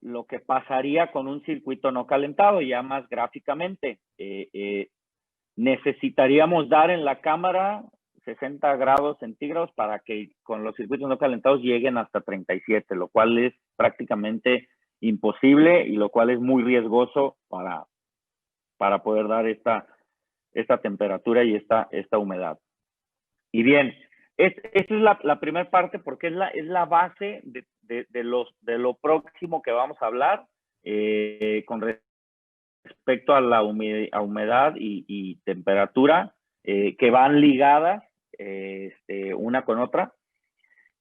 lo que pasaría con un circuito no calentado, ya más gráficamente. Necesitaríamos dar en la cámara 60 grados centígrados para que con los circuitos no calentados lleguen hasta 37, lo cual es prácticamente imposible y lo cual es muy riesgoso para poder dar esta temperatura y esta humedad. Y bien, esta es la primera parte porque es la base de lo próximo que vamos a hablar con respecto a la humedad y temperatura que van ligadas una con otra.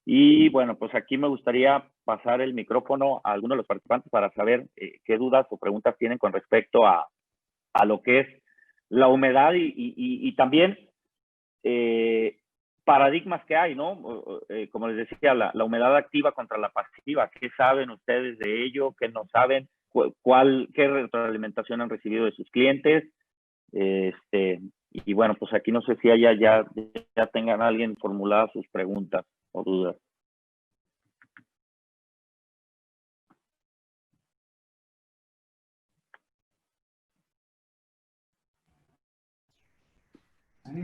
Y bueno, pues aquí me gustaría pasar el micrófono a algunos de los participantes para saber qué dudas o preguntas tienen con respecto a lo que es la humedad y también paradigmas que hay, ¿no? Como les decía, la humedad activa contra la pasiva. ¿Qué saben ustedes de ello? ¿Qué no saben? ¿Qué retroalimentación han recibido de sus clientes? Y bueno, pues aquí no sé si ya tengan alguien formuladas sus preguntas o dudas.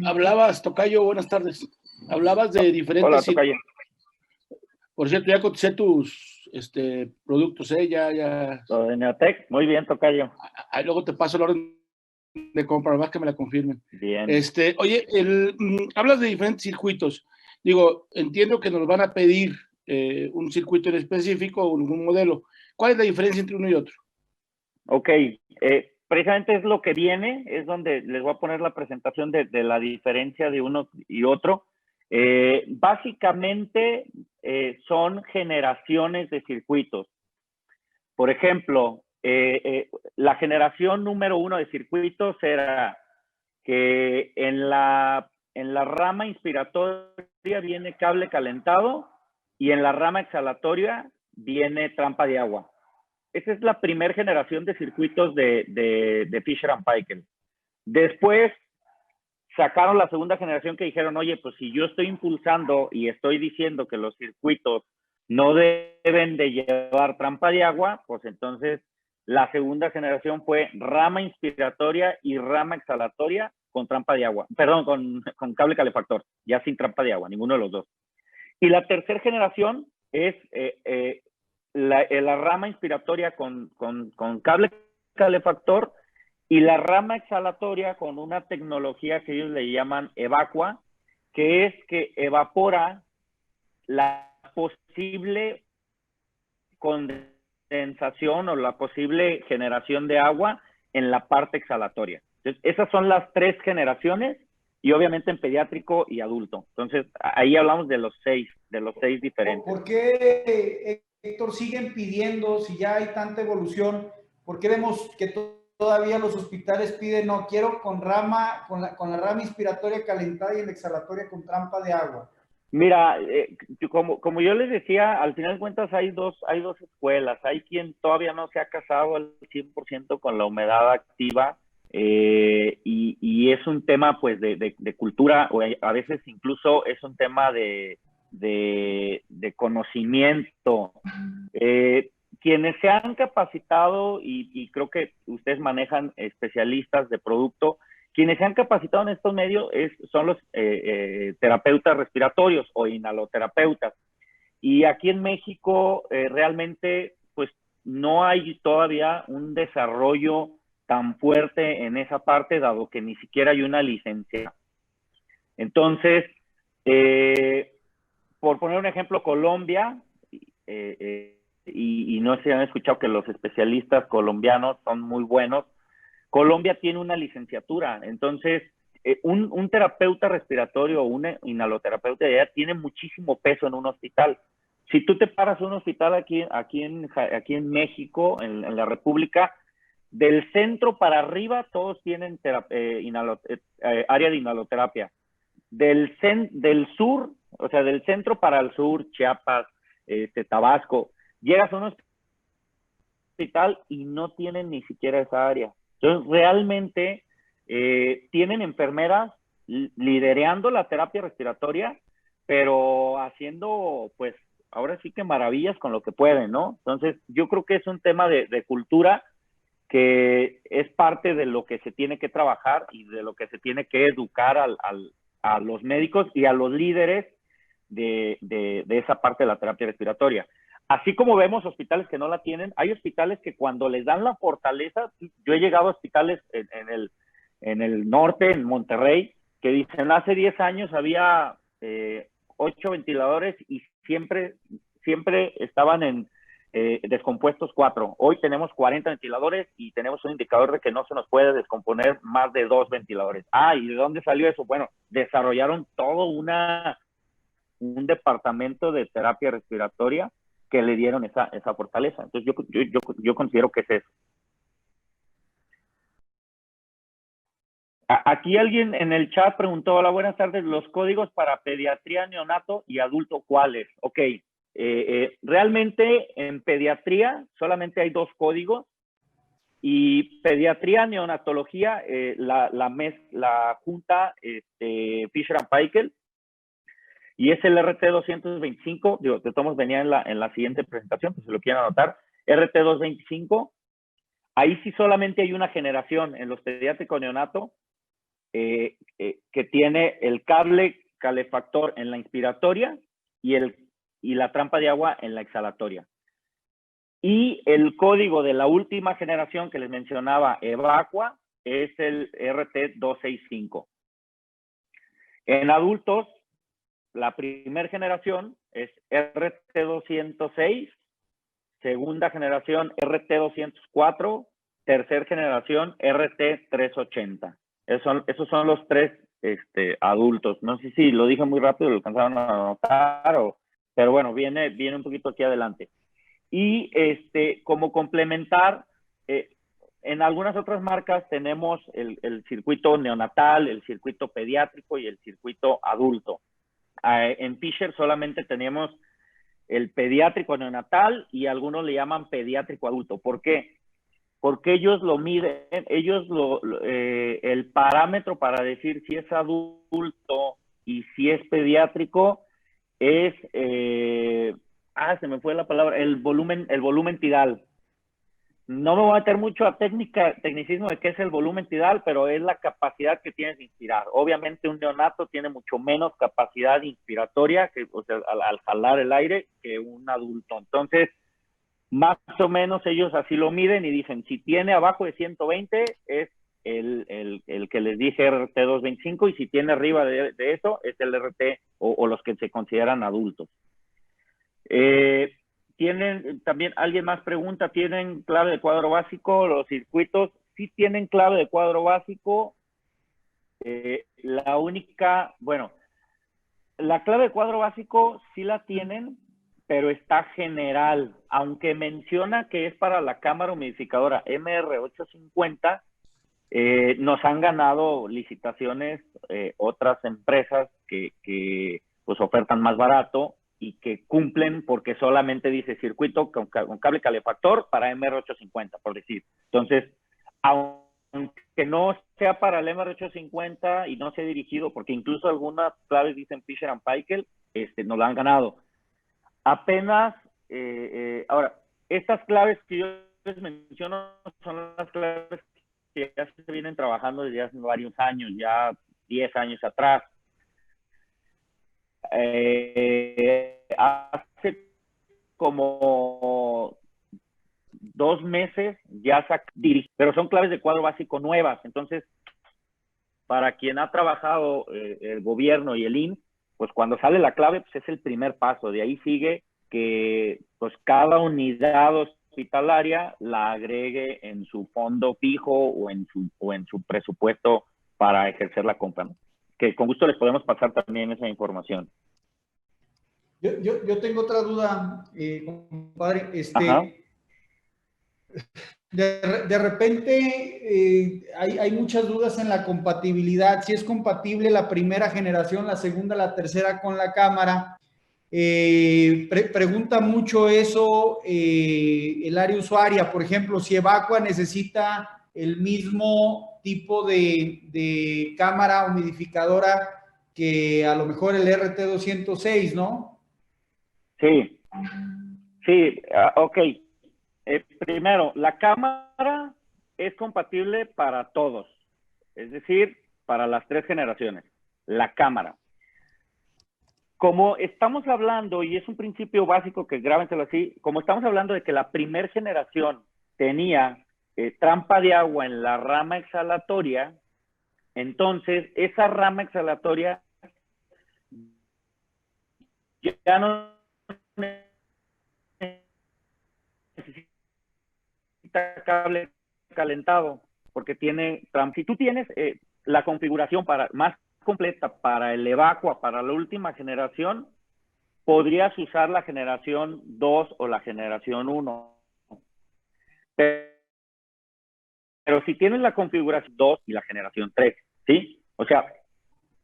Hablabas, Tocayo, buenas tardes. Hablabas de diferentes... Hola, Tocayo. Por cierto, ya coticé tus productos, ya. Lo de Neotec, muy bien, Tocayo. Ahí luego te paso la orden de compra, más que me la confirmen. Bien. Oye, hablas de diferentes circuitos. Digo, entiendo que nos van a pedir un circuito en específico o un modelo. ¿Cuál es la diferencia entre uno y otro? Ok, precisamente es lo que viene, es donde les voy a poner la presentación de la diferencia de uno y otro. Básicamente son generaciones de circuitos. Por ejemplo, la generación número 1 de circuitos era que en la rama inspiratoria viene cable calentado y en la rama exhalatoria viene trampa de agua. Esa es la primera generación de circuitos de Fisher & Paykel. Después sacaron la segunda generación que dijeron, oye, pues si yo estoy impulsando y estoy diciendo que los circuitos no deben de llevar trampa de agua, pues entonces la segunda generación fue rama inspiratoria y rama exhalatoria con trampa de agua, perdón, con cable calefactor, ya sin trampa de agua, ninguno de los dos. Y la tercera generación es la rama inspiratoria con cable calefactor y la rama exhalatoria con una tecnología que ellos le llaman evacua, que es que evapora la posible condensación o la posible generación de agua en la parte exhalatoria. Entonces, esas son las tres generaciones y obviamente en pediátrico y adulto. Entonces, ahí hablamos de los seis diferentes. ¿Por qué, Héctor, siguen pidiendo, si ya hay tanta evolución, por qué vemos que todavía los hospitales piden, no, quiero con la rama inspiratoria calentada y la exhalatoria con trampa de agua? Mira, como yo les decía, al final de cuentas hay dos escuelas. Hay quien todavía no se ha casado al 100% con la humedad activa y es un tema pues de cultura, o a veces incluso es un tema de conocimiento. Quienes se han capacitado, y creo que ustedes manejan especialistas de producto, quienes se han capacitado en estos medios son los terapeutas respiratorios o inhaloterapeutas. Y aquí en México realmente pues no hay todavía un desarrollo tan fuerte en esa parte, dado que ni siquiera hay una licencia. Entonces, por poner un ejemplo, Colombia, y no sé si han escuchado que los especialistas colombianos son muy buenos. Colombia tiene una licenciatura, entonces un terapeuta respiratorio o un inhaloterapeuta ya tiene muchísimo peso en un hospital. Si tú te paras en un hospital aquí en México, en la República, del centro para arriba todos tienen área de inhaloterapia. Del sur, o sea, del centro para el sur, Chiapas, Tabasco, llegas a un hospital y no tienen ni siquiera esa área. Entonces, realmente tienen enfermeras liderando la terapia respiratoria, pero haciendo, pues, ahora sí que maravillas con lo que pueden, ¿no? Entonces, yo creo que es un tema de cultura que es parte de lo que se tiene que trabajar y de lo que se tiene que educar a los médicos y a los líderes de esa parte de la terapia respiratoria. Así como vemos hospitales que no la tienen, hay hospitales que cuando les dan la fortaleza, yo he llegado a hospitales en el norte, en Monterrey, que dicen, hace 10 años había 8 ventiladores y siempre estaban descompuestos 4. Hoy tenemos 40 ventiladores y tenemos un indicador de que no se nos puede descomponer más de 2 ventiladores. ¿Y de dónde salió eso? Bueno, desarrollaron todo un departamento de terapia respiratoria que le dieron esa fortaleza. Entonces yo considero que es eso. Aquí alguien en el chat preguntó, hola, buenas tardes, los códigos para pediatría, neonato y adulto, ¿cuáles? Ok, realmente en pediatría solamente hay 2 códigos y pediatría, neonatología, la junta Fisher & Paykel, y es el RT225, digo, de todos venía en la siguiente presentación, pues si lo quieren anotar, RT225, ahí sí solamente hay una generación en los pediátricos neonato que tiene el cable calefactor en la inspiratoria y la trampa de agua en la exhalatoria. Y el código de la última generación que les mencionaba, Evacua, es el RT265. En adultos, la primera generación es RT206, segunda generación RT204, tercera generación RT380. Esos son los 3 adultos. No sé si lo dije muy rápido, lo alcanzaron a anotar, pero bueno, viene un poquito aquí adelante. Y como complementar, en algunas otras marcas tenemos el circuito neonatal, el circuito pediátrico y el circuito adulto. En Fisher solamente tenemos el pediátrico neonatal y algunos le llaman pediátrico adulto. ¿Por qué? Porque ellos lo miden, el parámetro para decir si es adulto y si es pediátrico es, se me fue la palabra, el volumen tidal. No me voy a meter mucho a tecnicismo de qué es el volumen tidal, pero es la capacidad que tienes de inspirar. Obviamente un neonato tiene mucho menos capacidad inspiratoria, o sea, al jalar el aire, que un adulto. Entonces, más o menos ellos así lo miden y dicen, si tiene abajo de 120 es el que les dije RT225 y si tiene arriba de eso es el RT o los que se consideran adultos. También alguien más pregunta, ¿tienen clave de cuadro básico los circuitos? Sí tienen clave de cuadro básico. La clave de cuadro básico sí la tienen, pero está general, aunque menciona que es para la cámara humidificadora MR850, nos han ganado licitaciones otras empresas que pues ofertan más barato y que cumplen porque solamente dice circuito con cable calefactor para MR850, por decir. Entonces, aunque no sea para el MR850 y no sea dirigido, porque incluso algunas claves dicen Fisher & Paykel, nos la han ganado. Apenas, ahora, estas claves que yo les menciono son las claves que ya se vienen trabajando desde hace varios años, ya 10 años atrás. Hace como 2 meses ya pero son claves de cuadro básico nuevas. Entonces, para quien ha trabajado el gobierno y el INS, pues cuando sale la clave, pues es el primer paso. De ahí sigue que pues cada unidad hospitalaria la agregue en su fondo fijo o en su presupuesto para ejercer la compra, ¿no? Que con gusto les podemos pasar también esa información. Yo tengo otra duda, compadre. De repente hay muchas dudas en la compatibilidad, si es compatible la primera generación, la segunda, la tercera con la cámara. Pregunta mucho eso el área usuaria, por ejemplo, si Evacua necesita el mismo tipo de cámara humidificadora que a lo mejor el RT206, ¿no? Sí, Sí, ok. Primero, la cámara es compatible para todos, es decir, para las 3 generaciones. La cámara. Como estamos hablando, y es un principio básico que grábenselo así, como estamos hablando de que la primera generación tenía trampa de agua en la rama exhalatoria, entonces esa rama exhalatoria ya no necesita cable calentado, porque tiene trampa. Si tú tienes la configuración más completa para el evacua, para la última generación, podrías usar la generación 2 o la generación 1. Pero si tienes la configuración 2 y la generación 3, ¿sí? O sea,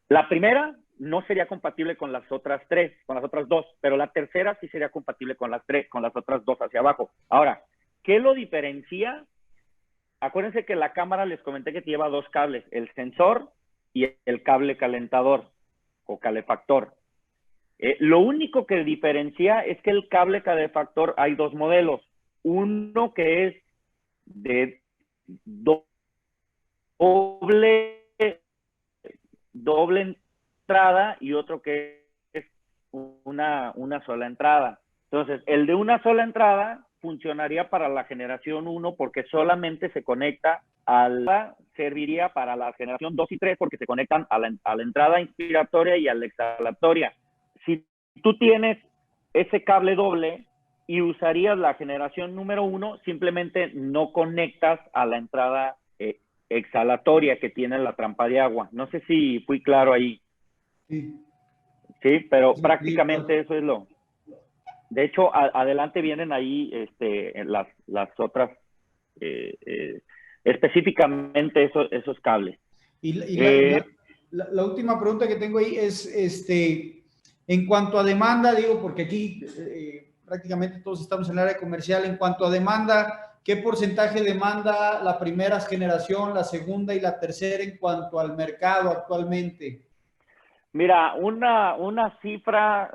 la primera no sería compatible con las otras 3, con las otras 2, pero la tercera sí sería compatible con las 3, con las otras 2 hacia abajo. Ahora, ¿qué lo diferencia? Acuérdense que la cámara les comenté que lleva 2 cables, el sensor y el cable calentador o calefactor. Lo único que diferencia es que el cable calefactor hay 2 modelos. Uno que es de doble entrada y otro que es una sola entrada. Entonces, el de una sola entrada funcionaría para la generación 1 porque solamente se conecta serviría para la generación 2 y 3 porque se conectan a la entrada inspiratoria y a la exhalatoria. Si tú tienes ese cable doble y usarías la generación número 1, simplemente no conectas a la entrada exhalatoria que tiene la trampa de agua. No sé si fui claro ahí. Sí, Sí, pero sí, prácticamente sí. eso es lo. De hecho, adelante vienen ahí las otras, específicamente esos cables. Y la última pregunta que tengo ahí es, en cuanto a demanda, digo, porque aquí prácticamente todos estamos en el área comercial, en cuanto a demanda, ¿qué porcentaje demanda la primera generación, la segunda y la tercera en cuanto al mercado actualmente? Mira, una cifra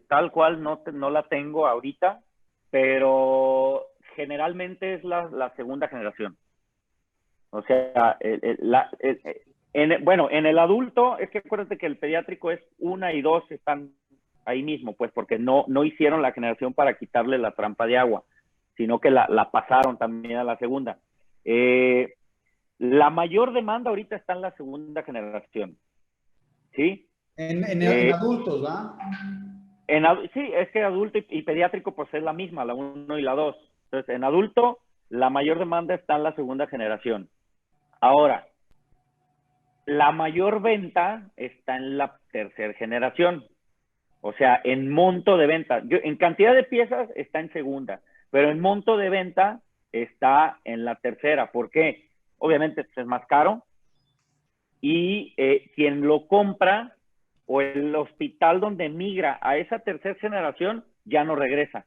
tal cual no la tengo ahorita, pero generalmente es la segunda generación. O sea, bueno, en el adulto, es que acuérdate que el pediátrico es 1 y 2 están ahí mismo, pues porque no hicieron la generación para quitarle la trampa de agua, sino que la pasaron también a la segunda. La mayor demanda ahorita está en la segunda generación, ¿sí? En adultos, ¿va? Sí, es que adulto y pediátrico pues es la misma, la 1 y la 2. Entonces, en adulto, la mayor demanda está en la segunda generación. Ahora, la mayor venta está en la tercera generación. O sea, en monto de venta. En cantidad de piezas está en segunda, pero en monto de venta está en la tercera. ¿Por qué? Obviamente es más caro y quien lo compra o el hospital donde migra a esa tercera generación ya no regresa.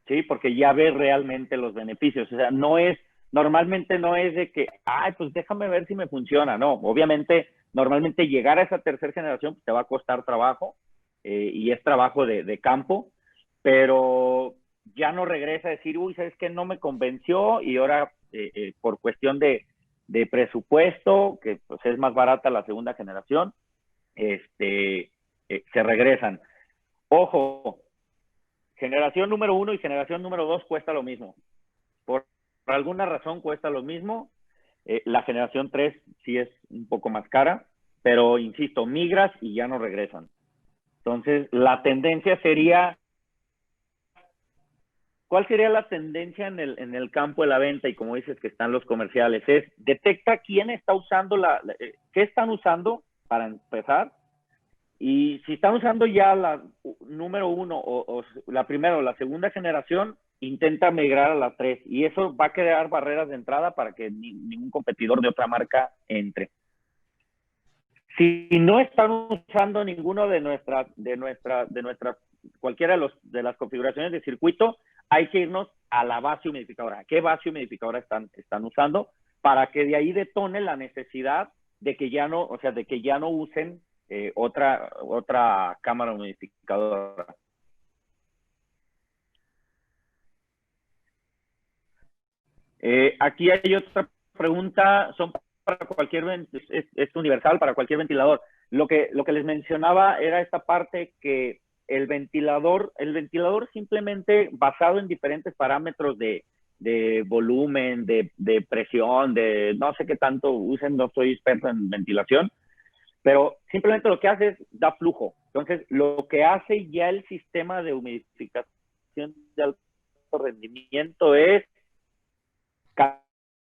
¿Sí? Porque ya ve realmente los beneficios. O sea, normalmente no es de que, ay, pues déjame ver si me funciona. No, obviamente, normalmente llegar a esa tercera generación te va a costar trabajo y es trabajo de campo, pero ya no regresa a decir, uy, ¿sabes qué? No me convenció y ahora por cuestión de presupuesto, que pues es más barata la segunda generación, se regresan. Ojo, generación número 1 y generación número 2 cuesta lo mismo. Por alguna razón cuesta lo mismo. La generación 3 sí es un poco más cara, pero insisto, migras y ya no regresan. Entonces, la tendencia sería, ¿cuál sería la tendencia en el campo de la venta? Y como dices que están los comerciales, es detecta quién está usando qué están usando para empezar. Y si están usando ya la número 1 o la primera o la segunda generación, intenta migrar a la 3. Y eso va a crear barreras de entrada para que ningún competidor de otra marca entre. Si no están usando ninguno de nuestras, cualquiera de las configuraciones de circuito, hay que irnos a la base humidificadora. ¿Qué base humidificadora están usando? Para que de ahí detone la necesidad de que ya no, o sea, de que ya no usen otra cámara humidificadora. Aquí hay otra pregunta, son para cualquier, es universal para cualquier ventilador. Lo que les mencionaba era esta parte que el ventilador simplemente basado en diferentes parámetros de volumen, de presión, de no sé qué tanto usen, no soy experto en ventilación, pero simplemente lo que hace es da flujo. Entonces, lo que hace ya el sistema de humidificación de alto rendimiento es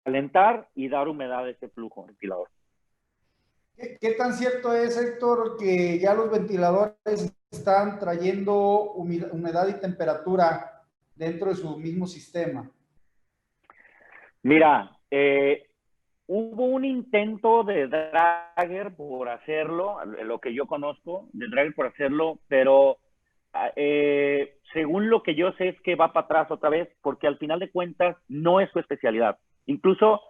calentar y dar humedad a ese flujo ventilador. ¿Qué tan cierto es, Héctor, que ya los ventiladores están trayendo humedad y temperatura dentro de su mismo sistema? Mira, hubo un intento de Draeger por hacerlo, lo que yo conozco, de Draeger por hacerlo, pero según lo que yo sé es que va para atrás otra vez, porque al final de cuentas no es su especialidad. Incluso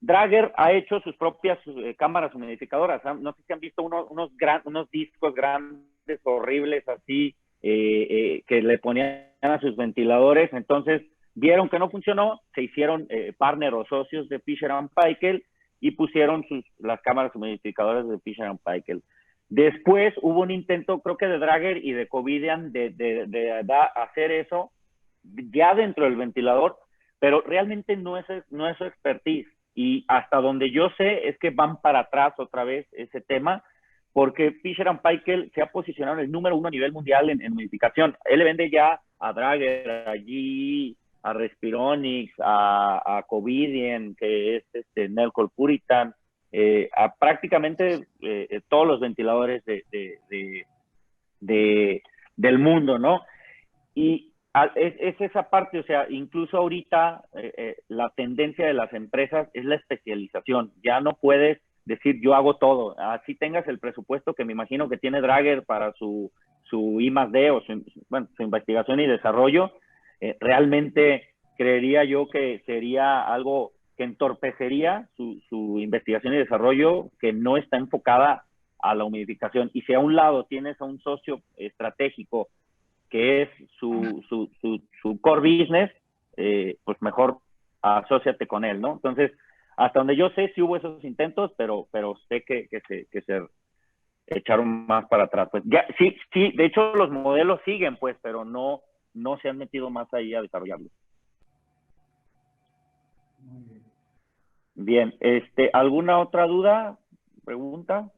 Draeger ha hecho sus propias cámaras humidificadoras. No sé si han visto unos discos grandes, horribles, así, que le ponían a sus ventiladores. Entonces, vieron que no funcionó, se hicieron partner o socios de Fisher & Paykel y pusieron las cámaras humidificadoras de Fisher & Paykel. Después hubo un intento, creo que de Draeger y de Covidien, de hacer eso ya dentro del ventilador, pero realmente no es su expertise. Y hasta donde yo sé es que van para atrás otra vez ese tema, porque Fisher & Paykel se ha posicionado en el número 1 a nivel mundial en humidificación. Él le vende ya a Draeger, a GE, a Respironics, a Covidien, que es Nelcor Puritan, a prácticamente todos los ventiladores del mundo, ¿no? Y es esa parte, o sea, incluso ahorita la tendencia de las empresas es la especialización. Ya no puedes decir yo hago todo. Así tengas el presupuesto que me imagino que tiene Draeger para su I+D o su investigación y desarrollo, realmente creería yo que sería algo que entorpecería su investigación y desarrollo, que no está enfocada a la humidificación. Y si a un lado tienes a un socio estratégico que es su core business, pues mejor asóciate con él, ¿no? Entonces, hasta donde yo sé, sí hubo esos intentos, pero sé que se echaron más para atrás. Pues ya, sí, de hecho los modelos siguen, pues, pero no se han metido más ahí a desarrollarlos. Bien, ¿alguna otra duda? ¿Pregunta?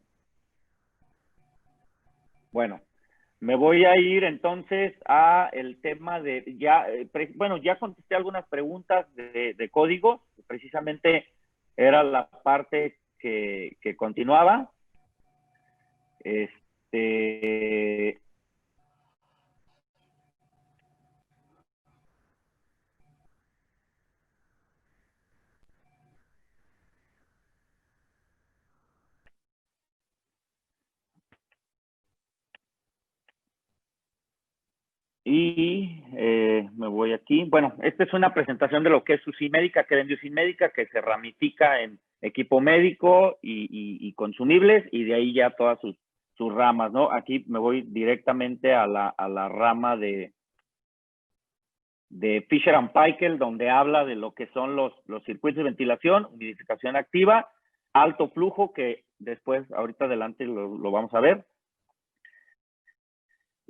Bueno. Me voy a ir entonces a el tema de, ya contesté algunas preguntas de código, precisamente era la parte que continuaba. Y me voy aquí. Bueno, esta es una presentación de lo que es Usimédica, que vende Usimédica, que se ramifica en equipo médico y consumibles, y de ahí ya todas sus ramas, ¿no? Aquí me voy directamente a la rama de Fisher & Paykel, donde habla de lo que son los circuitos de ventilación, humidificación activa, alto flujo, que después, ahorita adelante lo vamos a ver.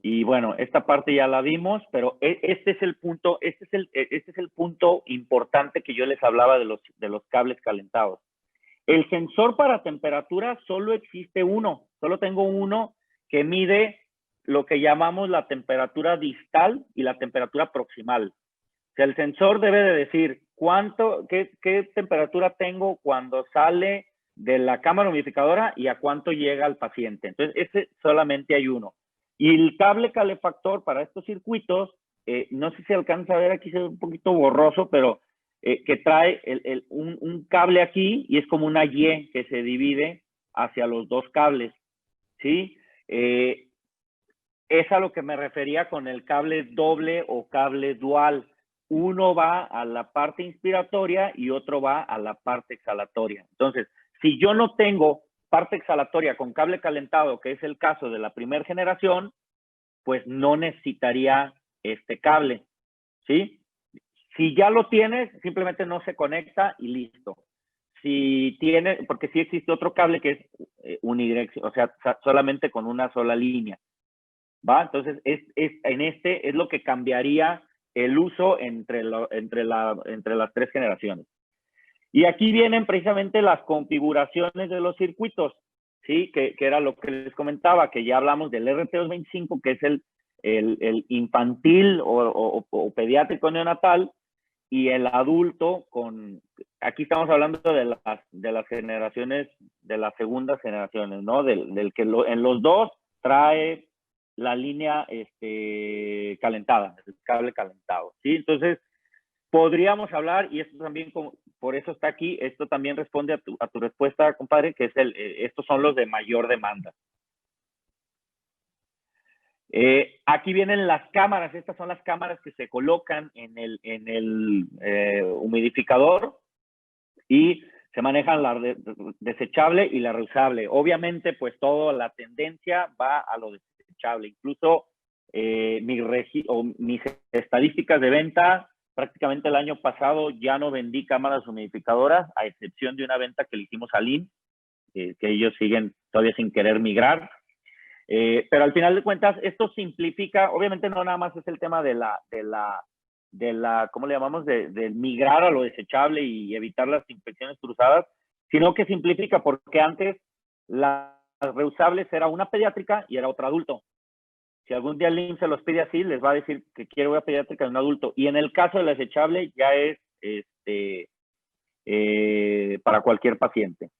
Y bueno, esta parte ya la vimos, pero este es el punto importante que yo les hablaba de los cables calentados. El sensor para temperatura solo existe uno, solo tengo uno que mide lo que llamamos la temperatura distal y la temperatura proximal. O sea, el sensor debe de decir qué temperatura tengo cuando sale de la cámara humidificadora y a cuánto llega al paciente. Entonces, ese solamente hay uno. Y el cable calefactor para estos circuitos, no sé si alcanza a ver, aquí se ve un poquito borroso, pero que trae un cable aquí y es como una Y que se divide hacia los dos cables, ¿sí? Es a lo que me refería con el cable doble o cable dual. Uno va a la parte inspiratoria y otro va a la parte exhalatoria. Entonces, si yo no tengo parte exhalatoria con cable calentado, que es el caso de la primera generación, pues no necesitaría este cable, ¿sí? Si ya lo tienes, simplemente no se conecta y listo. Si tiene, porque sí existe otro cable que es unidireccional, o sea, solamente con una sola línea, ¿va? Entonces, en este es lo que cambiaría el uso entre las tres generaciones. Y aquí vienen precisamente las configuraciones de los circuitos, ¿sí? Que era lo que les comentaba, que ya hablamos del RT225, que es el infantil o pediátrico neonatal, y el adulto aquí estamos hablando de las generaciones, de las segundas generaciones, ¿no? Del que en los dos trae la línea calentada, el cable calentado, ¿sí? Entonces, podríamos hablar, y esto también, por eso está aquí, esto también responde a tu respuesta, compadre, que es estos son los de mayor demanda. Aquí vienen las cámaras, estas son las cámaras que se colocan en el humidificador y se manejan la desechable y la reusable. Obviamente, pues toda la tendencia va a lo desechable. Incluso mis estadísticas de venta, prácticamente el año pasado ya no vendí cámaras humidificadoras, a excepción de una venta que le hicimos a Lin, que ellos siguen todavía sin querer migrar. Pero al final de cuentas, esto simplifica, obviamente no nada más es el tema de la ¿cómo le llamamos? De migrar a lo desechable y evitar las infecciones cruzadas, sino que simplifica porque antes las reusables era una pediátrica y era otra adulto. Si algún día el IMSS se los pide así, les va a decir que quiere una pediátrica de un adulto. Y en el caso del desechable ya es para cualquier paciente.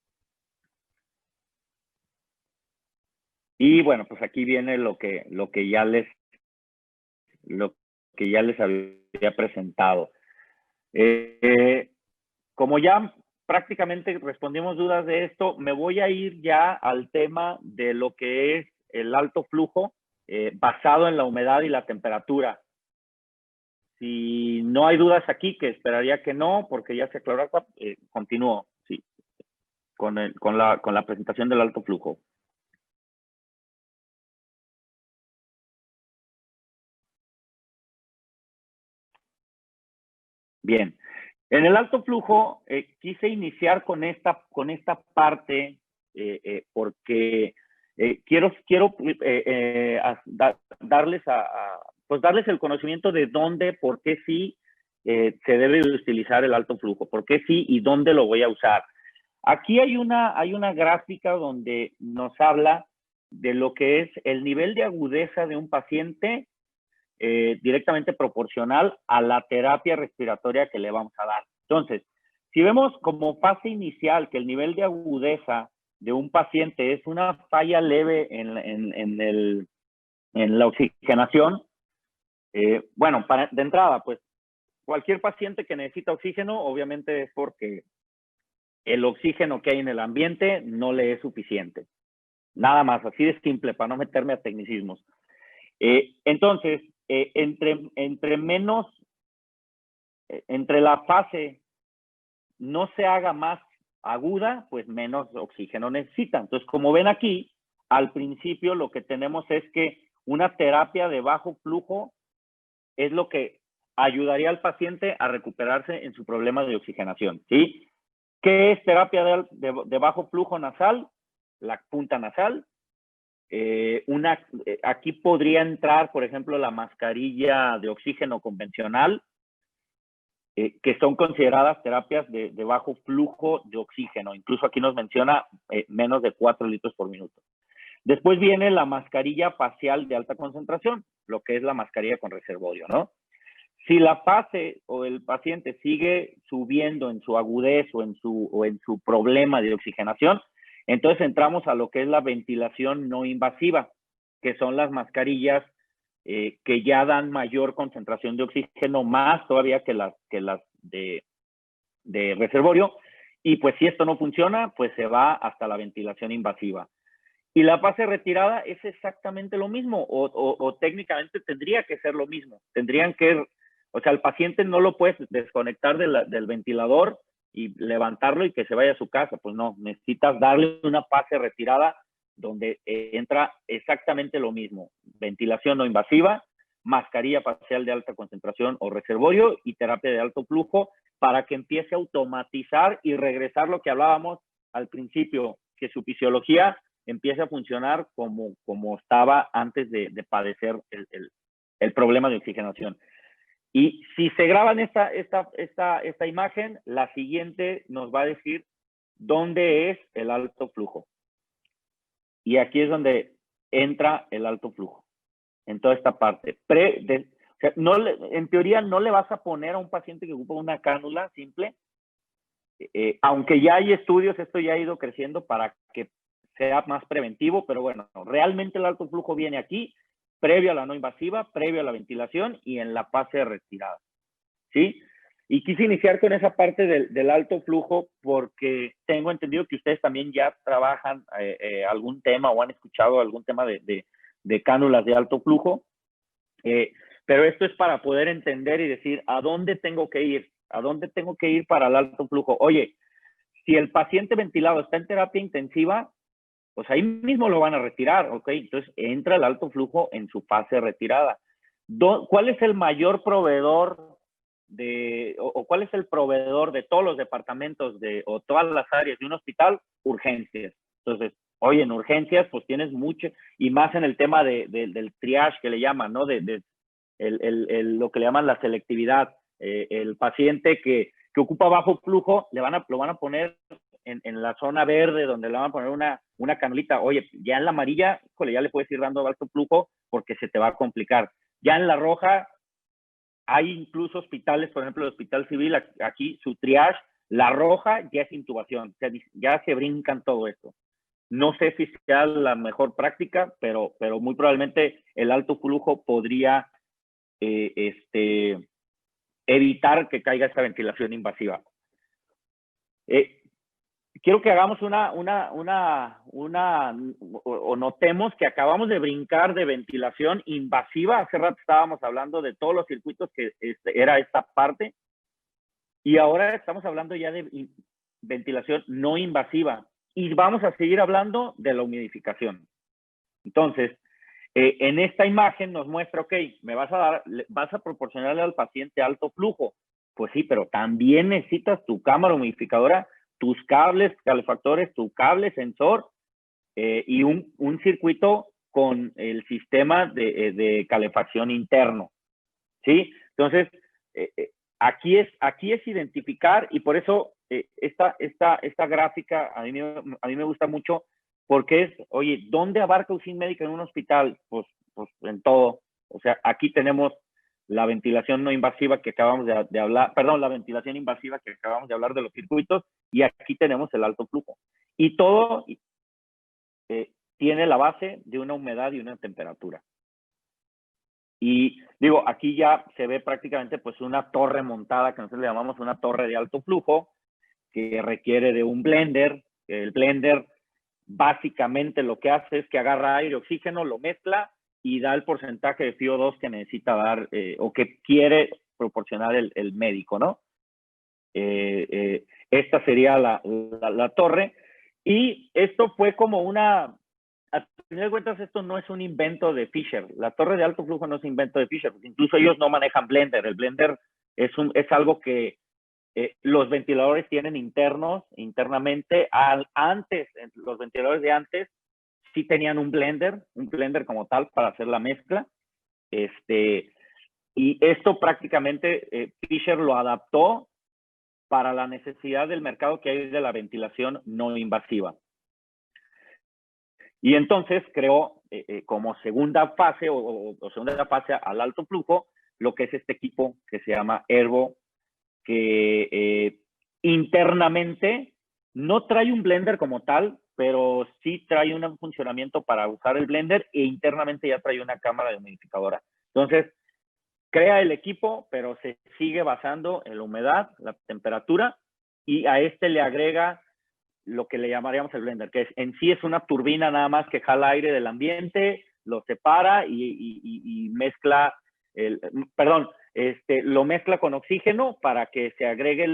Y bueno, pues aquí viene lo que ya les había presentado. Como ya prácticamente respondimos dudas de esto, me voy a ir ya al tema de lo que es el alto flujo basado en la humedad y la temperatura. Si no hay dudas aquí, que esperaría que no, porque ya se aclaró, continúo, sí, con la presentación del alto flujo. Bien, en el alto flujo quise iniciar con esta parte porque quiero darles el conocimiento de dónde, por qué sí se debe utilizar el alto flujo, por qué sí y dónde lo voy a usar. Aquí hay una gráfica donde nos habla de lo que es el nivel de agudeza de un paciente directamente proporcional a la terapia respiratoria que le vamos a dar. Entonces, si vemos como fase inicial que el nivel de agudeza de un paciente es una falla leve en la oxigenación, bueno, de entrada, pues cualquier paciente que necesita oxígeno, obviamente es porque el oxígeno que hay en el ambiente no le es suficiente. Nada más, así de simple, para no meterme a tecnicismos. Entonces, entre la fase no se haga más aguda, pues menos oxígeno necesita. Entonces, como ven aquí, al principio lo que tenemos es que una terapia de bajo flujo es lo que ayudaría al paciente a recuperarse en su problema de oxigenación, ¿sí? ¿Qué es terapia de bajo flujo nasal? La punta nasal. Aquí podría entrar, por ejemplo, la mascarilla de oxígeno convencional, que son consideradas terapias de bajo flujo de oxígeno. Incluso aquí nos menciona menos de 4 litros por minuto. Después viene la mascarilla facial de alta concentración, lo que es la mascarilla con reservorio, ¿no? Si la fase o el paciente sigue subiendo en su agudez o en su problema de oxigenación, entonces entramos a lo que es la ventilación no invasiva, que son las mascarillas que ya dan mayor concentración de oxígeno, más todavía que las de reservorio. Y pues si esto no funciona, pues se va hasta la ventilación invasiva. Y la fase retirada es exactamente lo mismo, o técnicamente tendría que ser lo mismo. Tendrían que, o sea, el paciente no lo puedes desconectar del ventilador y levantarlo y que se vaya a su casa. Pues no, necesitas darle una fase retirada donde entra exactamente lo mismo. Ventilación no invasiva, mascarilla facial de alta concentración o reservorio y terapia de alto flujo para que empiece a automatizar y regresar lo que hablábamos al principio, que su fisiología empiece a funcionar como estaba antes de padecer el problema de oxigenación. Y si se graban esta imagen, la siguiente nos va a decir dónde es el alto flujo. Y aquí es donde entra el alto flujo, en toda esta parte. O sea, en teoría no le vas a poner a un paciente que ocupa una cánula simple, aunque ya hay estudios, esto ya ha ido creciendo para que sea más preventivo, pero bueno, realmente el alto flujo viene aquí, previo a la no invasiva, previo a la ventilación y en la fase de retirada, ¿sí? Y quise iniciar con esa parte del alto flujo porque tengo entendido que ustedes también ya trabajan algún tema o han escuchado algún tema de cánulas de alto flujo, pero esto es para poder entender y decir a dónde tengo que ir, para el alto flujo. Oye, si el paciente ventilado está en terapia intensiva, pues ahí mismo lo van a retirar, ¿ok? Entonces entra el alto flujo en su fase retirada. ¿Cuál es el mayor proveedor o cuál es el proveedor de todos los departamentos o todas las áreas de un hospital? Urgencias. Entonces, oye, en urgencias pues tienes mucho, y más en el tema del triage que le llaman, ¿no? Lo que le llaman la selectividad. El paciente que ocupa bajo flujo, lo van a poner en la zona verde, donde le van a poner una canulita. Oye, ya en la amarilla, híjole, ya le puedes ir dando alto flujo porque se te va a complicar. Ya en la roja, hay incluso hospitales, por ejemplo, el Hospital Civil, aquí su triage, la roja ya es intubación, o sea, ya se brincan todo esto. No sé si sea la mejor práctica, pero muy probablemente el alto flujo podría evitar que caiga esta ventilación invasiva. Quiero que hagamos o notemos que acabamos de brincar de ventilación invasiva. Hace rato estábamos hablando de todos los circuitos que era esta parte. Y ahora estamos hablando ya de ventilación no invasiva. Y vamos a seguir hablando de la humidificación. Entonces, en esta imagen nos muestra, ok, vas a proporcionarle al paciente alto flujo. Pues sí, pero también necesitas tu cámara humidificadora, tus cables calefactores, tu cable sensor y un circuito con el sistema de calefacción interno, ¿sí? Entonces, aquí es identificar, y por eso esta gráfica a mí me gusta mucho, porque es, oye, ¿dónde abarca UCIN médica en un hospital? Pues en todo. O sea, aquí tenemos la ventilación no invasiva que acabamos de hablar, perdón, la ventilación invasiva que acabamos de hablar de los circuitos, y aquí tenemos el alto flujo. Y todo tiene la base de una humedad y una temperatura. Y digo, aquí ya se ve prácticamente pues una torre montada, que nosotros le llamamos una torre de alto flujo, que requiere de un blender. El blender básicamente lo que hace es que agarra aire y oxígeno, lo mezcla y da el porcentaje de CO2 que necesita dar o que quiere proporcionar el médico, ¿no? Esta sería la torre. Y esto fue como a fin de cuentas, esto no es un invento de Fisher. La torre de alto flujo no es un invento de Fisher. Incluso ellos no manejan blender. El blender es algo que los ventiladores tienen internamente. Antes, los ventiladores de antes sí tenían un blender como tal para hacer la mezcla. Y esto prácticamente Fisher lo adaptó para la necesidad del mercado que hay de la ventilación no invasiva. Y entonces creó como segunda fase o segunda fase al alto flujo lo que es este equipo que se llama Airvo, que internamente no trae un blender como tal, pero sí trae un funcionamiento para usar el blender, e internamente ya trae una cámara de humidificadora. Entonces, crea el equipo, pero se sigue basando en la humedad, la temperatura, y a este le agrega lo que le llamaríamos el blender, que en sí es una turbina nada más que jala aire del ambiente, lo separa y mezcla, lo mezcla con oxígeno para que se agregue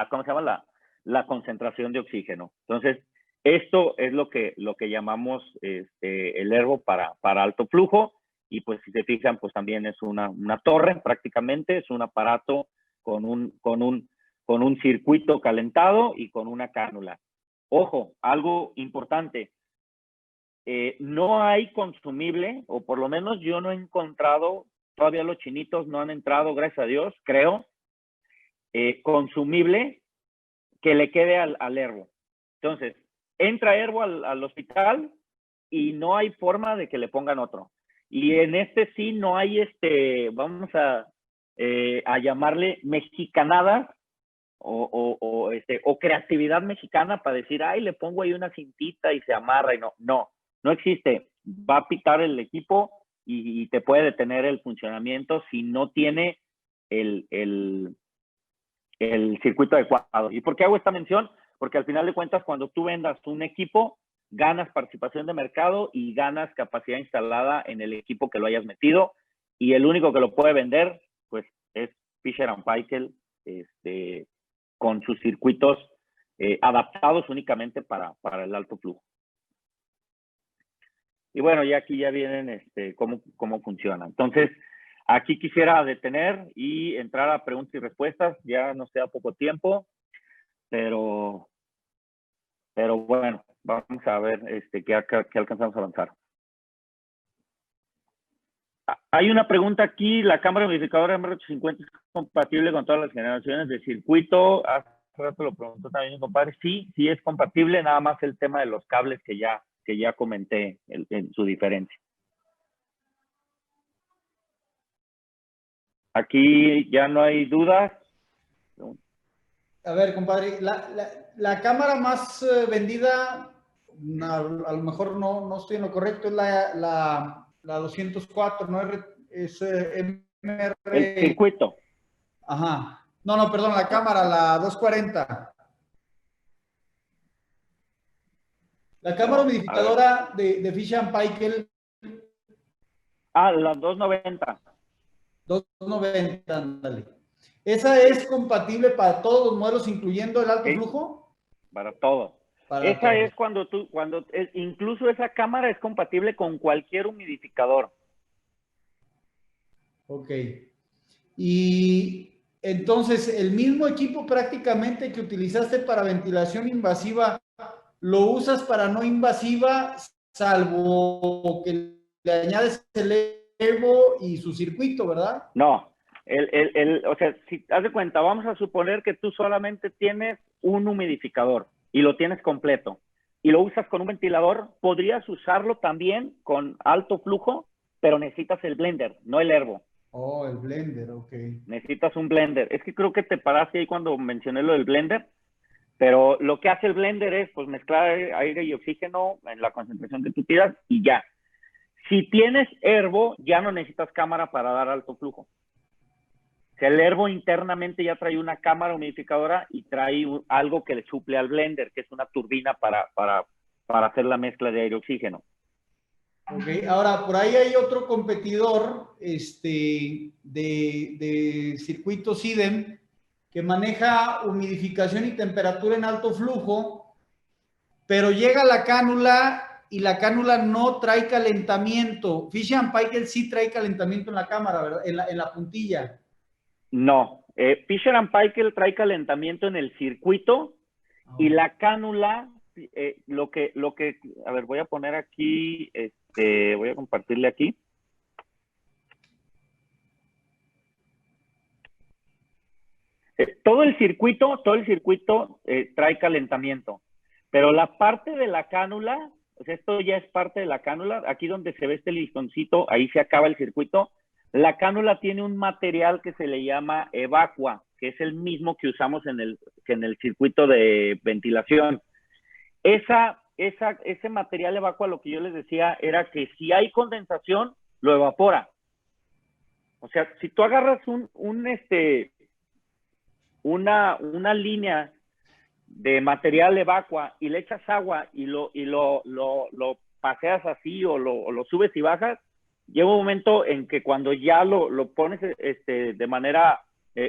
¿cómo se llama? La concentración de oxígeno. Entonces, esto es lo que llamamos el Airvo para alto flujo. y pues si se fijan, pues también es una torre prácticamente, es un aparato con un circuito calentado y con una cánula. Ojo, algo importante, no hay consumible, o por lo menos yo no he encontrado, todavía los chinitos no han entrado, gracias a Dios, creo, consumible que le quede al herbo. Entonces, entra herbo al hospital y no hay forma de que le pongan otro. Y en este sí no hay, vamos a llamarle mexicanadas o creatividad mexicana para decir, ay, le pongo ahí una cintita y se amarra y no existe. Va a pitar el equipo y te puede detener el funcionamiento si no tiene el circuito adecuado. ¿Y por qué hago esta mención? Porque al final de cuentas, cuando tú vendas un equipo, ganas participación de mercado y ganas capacidad instalada en el equipo que lo hayas metido, y el único que lo puede vender, pues, es Fisher & Paykel, con sus circuitos adaptados únicamente para el alto flujo. Y bueno, ya aquí ya vienen cómo funciona. Entonces, aquí quisiera detener y entrar a preguntas y respuestas. Ya nos queda poco tiempo, pero bueno, vamos a ver qué alcanzamos a avanzar. Hay una pregunta aquí, ¿la cámara modificadora MR850 es compatible con todas las generaciones de circuito? Hace rato lo preguntó también mi compadre. Sí es compatible, nada más el tema de los cables que ya comenté en su diferencia. Aquí ya no hay dudas. A ver, compadre, la cámara más vendida, a lo mejor no estoy en lo correcto, es la 204, ¿no? Es MR... El circuito. Ajá. No, perdón, la cámara, la 240. La cámara humidificadora de Fisher & Paykel. La 290. 290, ándale. ¿Esa es compatible para todos los modelos, incluyendo el alto flujo? Para todos. Esa es cuando incluso esa cámara es compatible con cualquier humidificador. Ok. Y entonces, el mismo equipo prácticamente que utilizaste para ventilación invasiva, lo usas para no invasiva, salvo que le añades el Evo y su circuito, ¿verdad? No. O sea, si haz de cuenta, vamos a suponer que tú solamente tienes un humidificador y lo tienes completo y lo usas con un ventilador, podrías usarlo también con alto flujo, pero necesitas el blender, no el herbo. Oh, el blender, ok. Necesitas un blender. Es que creo que te paraste ahí cuando mencioné lo del blender, pero lo que hace el blender es pues mezclar aire y oxígeno en la concentración que tú tiras y ya. Si tienes herbo, ya no necesitas cámara para dar alto flujo. O sea, el herbo internamente ya trae una cámara humidificadora y trae algo que le suple al blender, que es una turbina para hacer la mezcla de aire y oxígeno. Ok, ahora por ahí hay otro competidor de circuito SIDEM que maneja humidificación y temperatura en alto flujo, pero llega la cánula y la cánula no trae calentamiento. Fisher & Paykel sí trae calentamiento en la cámara, ¿verdad? En la puntilla. No, Fisher & Paykel trae calentamiento en el circuito y la cánula, lo que, a ver, voy a poner aquí, voy a compartirle aquí. Todo el circuito trae calentamiento, pero la parte de la cánula, o sea, esto ya es parte de la cánula, aquí donde se ve este listoncito, ahí se acaba el circuito. La cánula tiene un material que se le llama evacua, que es el mismo que usamos en el circuito de ventilación. Ese material evacua, lo que yo les decía, era que si hay condensación, lo evapora. O sea, si tú agarras una línea de material evacua y le echas agua y lo paseas así o lo subes y bajas, llega un momento en que cuando ya lo pones de manera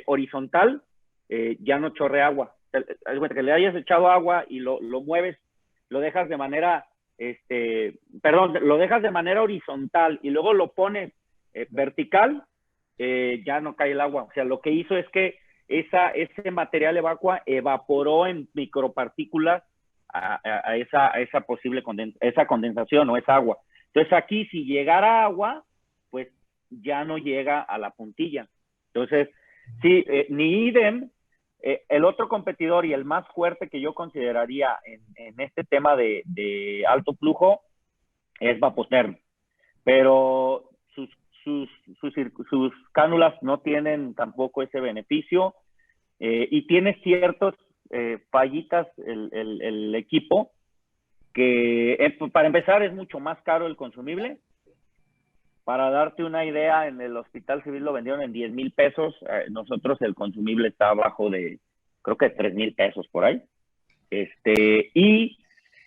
horizontal, ya no chorre agua. Haz cuenta que le hayas echado agua y lo mueves, lo dejas de manera perdón, lo dejas de manera horizontal y luego lo pones vertical, ya no cae el agua. O sea, lo que hizo es que ese material evacua evaporó en micropartículas a esa posible esa condensación o esa agua. Entonces aquí si llegara agua, pues ya no llega a la puntilla. Entonces, sí, ni idem, el otro competidor y el más fuerte que yo consideraría en este tema de alto flujo es Vapotherm, pero sus cánulas no tienen tampoco ese beneficio y tiene ciertos fallitas el equipo que para empezar es mucho más caro el consumible. Para darte una idea, en el Hospital Civil lo vendieron en 10,000 pesos. Nosotros el consumible está abajo de, creo que 3,000 pesos por ahí. Y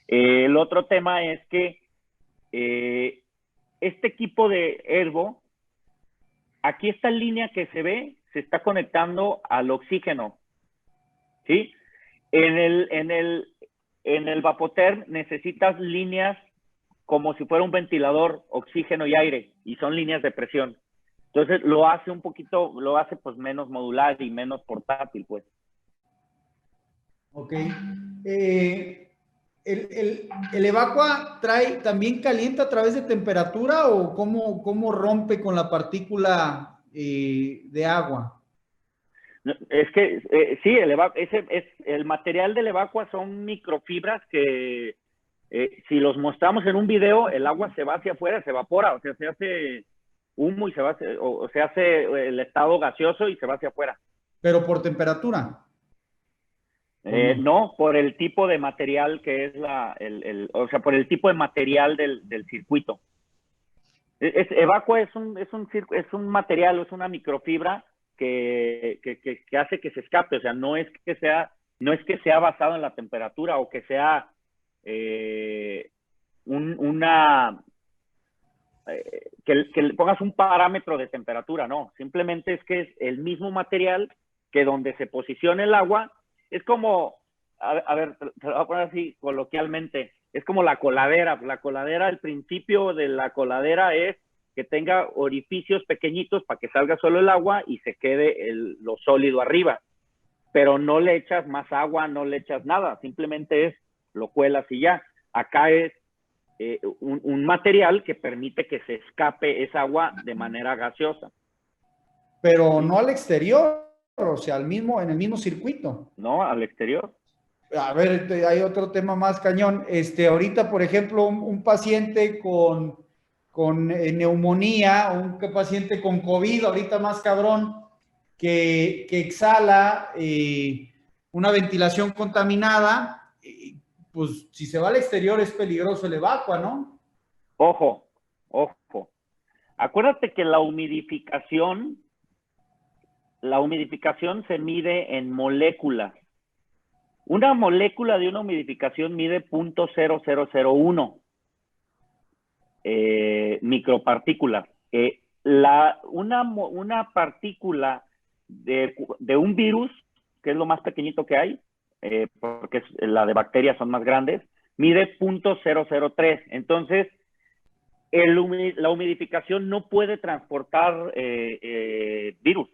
el otro tema es que este equipo de Ergo, aquí esta línea que se ve, se está conectando al oxígeno. ¿Sí? En el Vapotherm necesitas líneas como si fuera un ventilador, oxígeno y aire, y son líneas de presión. Entonces lo hace un poquito, lo hace pues menos modular y menos portátil, pues. Ok. ¿El evacua también calienta a través de temperatura o cómo rompe con la partícula de agua? Es que sí, el material del evacua son microfibras que si los mostramos en un video, el agua se va hacia afuera, se evapora, o sea, se hace humo y o se hace el estado gaseoso y se va hacia afuera. ¿Pero por temperatura? No, por el tipo de material que es o sea, por el tipo de material del circuito. Evacua es un material, es una microfibra que hace que se escape, o sea, no es que sea basado en la temperatura o que sea que le pongas un parámetro de temperatura, no, simplemente es que es el mismo material que donde se posiciona el agua, es como, a ver, te lo voy a poner así coloquialmente, es como la coladera. El principio de la coladera es que tenga orificios pequeñitos para que salga solo el agua y se quede lo sólido arriba, pero no le echas más agua, no le echas nada, simplemente lo cuelas y ya. Acá es un material que permite que se escape esa agua de manera gaseosa. Pero no al exterior, o sea, en el mismo circuito. No, al exterior. A ver, hay otro tema más cañón. Ahorita, por ejemplo, un paciente con neumonía, un paciente con COVID, ahorita más cabrón, que exhala una ventilación contaminada, pues si se va al exterior es peligroso el evacua, ¿no? Ojo. Acuérdate que la humidificación se mide en moléculas. Una molécula de una humidificación mide 0.0001 micropartículas. Una partícula de un virus, que es lo más pequeñito que hay, porque la de bacterias son más grandes, mide 0.003. Entonces, la humidificación no puede transportar virus.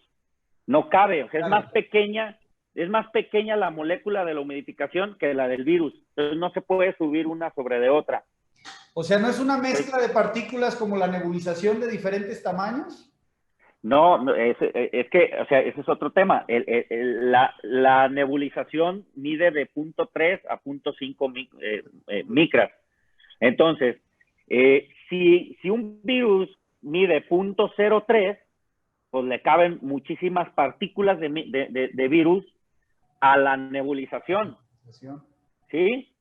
No cabe, o sea, es más pequeña la molécula de la humidificación que la del virus. Entonces no se puede subir una sobre de otra. O sea, ¿no es una mezcla de partículas como la nebulización de diferentes tamaños? No, es que, o sea, ese es otro tema. La nebulización mide de 0.3 a 0.5 micras. Entonces, si un virus mide 0.03, pues le caben muchísimas partículas de virus a la nebulización. ¿Sí?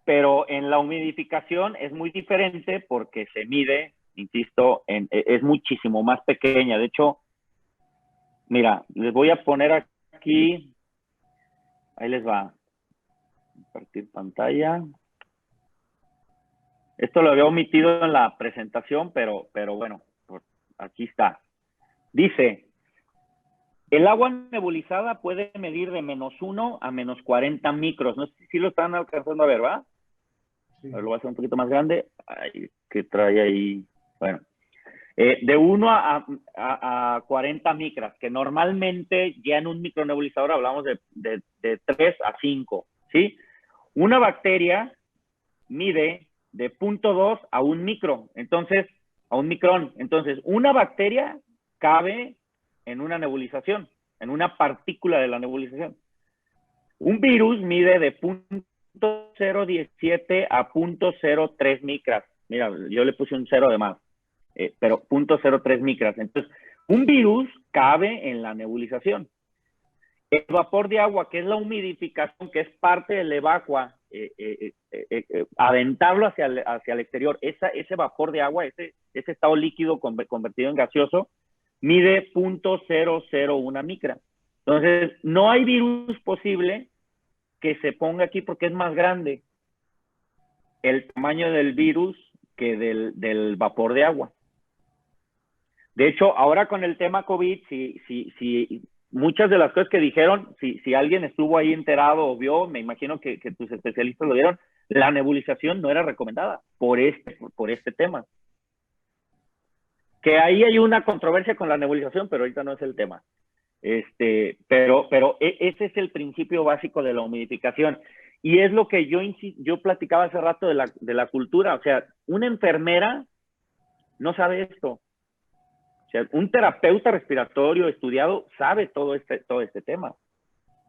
Pero en la humidificación es muy diferente porque se mide, insisto, es muchísimo más pequeña. De hecho, mira, les voy a poner aquí, ahí les va, compartir pantalla. Esto lo había omitido en la presentación, pero bueno, aquí está. Dice, el agua nebulizada puede medir de -1 a -40 micros. No sé si lo están alcanzando a ver, ¿va? Sí. A ver, lo voy a hacer un poquito más grande. Ay, que trae ahí. Bueno. De 1 a 40 micras, que normalmente ya en un micronebulizador hablamos de 3 a 5, ¿sí? Una bacteria mide de 0.2 a 1 micro, entonces, a 1 micrón. Entonces, una bacteria cabe en una nebulización, en una partícula de la nebulización. Un virus mide de 0.017 a 0.03 micras. Mira, yo le puse un 0 de más. Pero 0.03 micras. Entonces, un virus cabe en la nebulización. El vapor de agua, que es la humidificación, que es parte del evacua, aventarlo hacia el exterior, ese vapor de agua, ese estado líquido convertido en gaseoso, mide 0.001 micra. Entonces, no hay virus posible que se ponga aquí porque es más grande el tamaño del virus que del vapor de agua. De hecho, ahora con el tema COVID, si muchas de las cosas que dijeron, si alguien estuvo ahí enterado o vio, me imagino que tus especialistas lo dieron, la nebulización no era recomendada por este tema. Que ahí hay una controversia con la nebulización, pero ahorita no es el tema. Pero ese es el principio básico de la humidificación. Y es lo que yo platicaba hace rato de la cultura. O sea, una enfermera no sabe esto. O sea, un terapeuta respiratorio estudiado sabe todo este tema.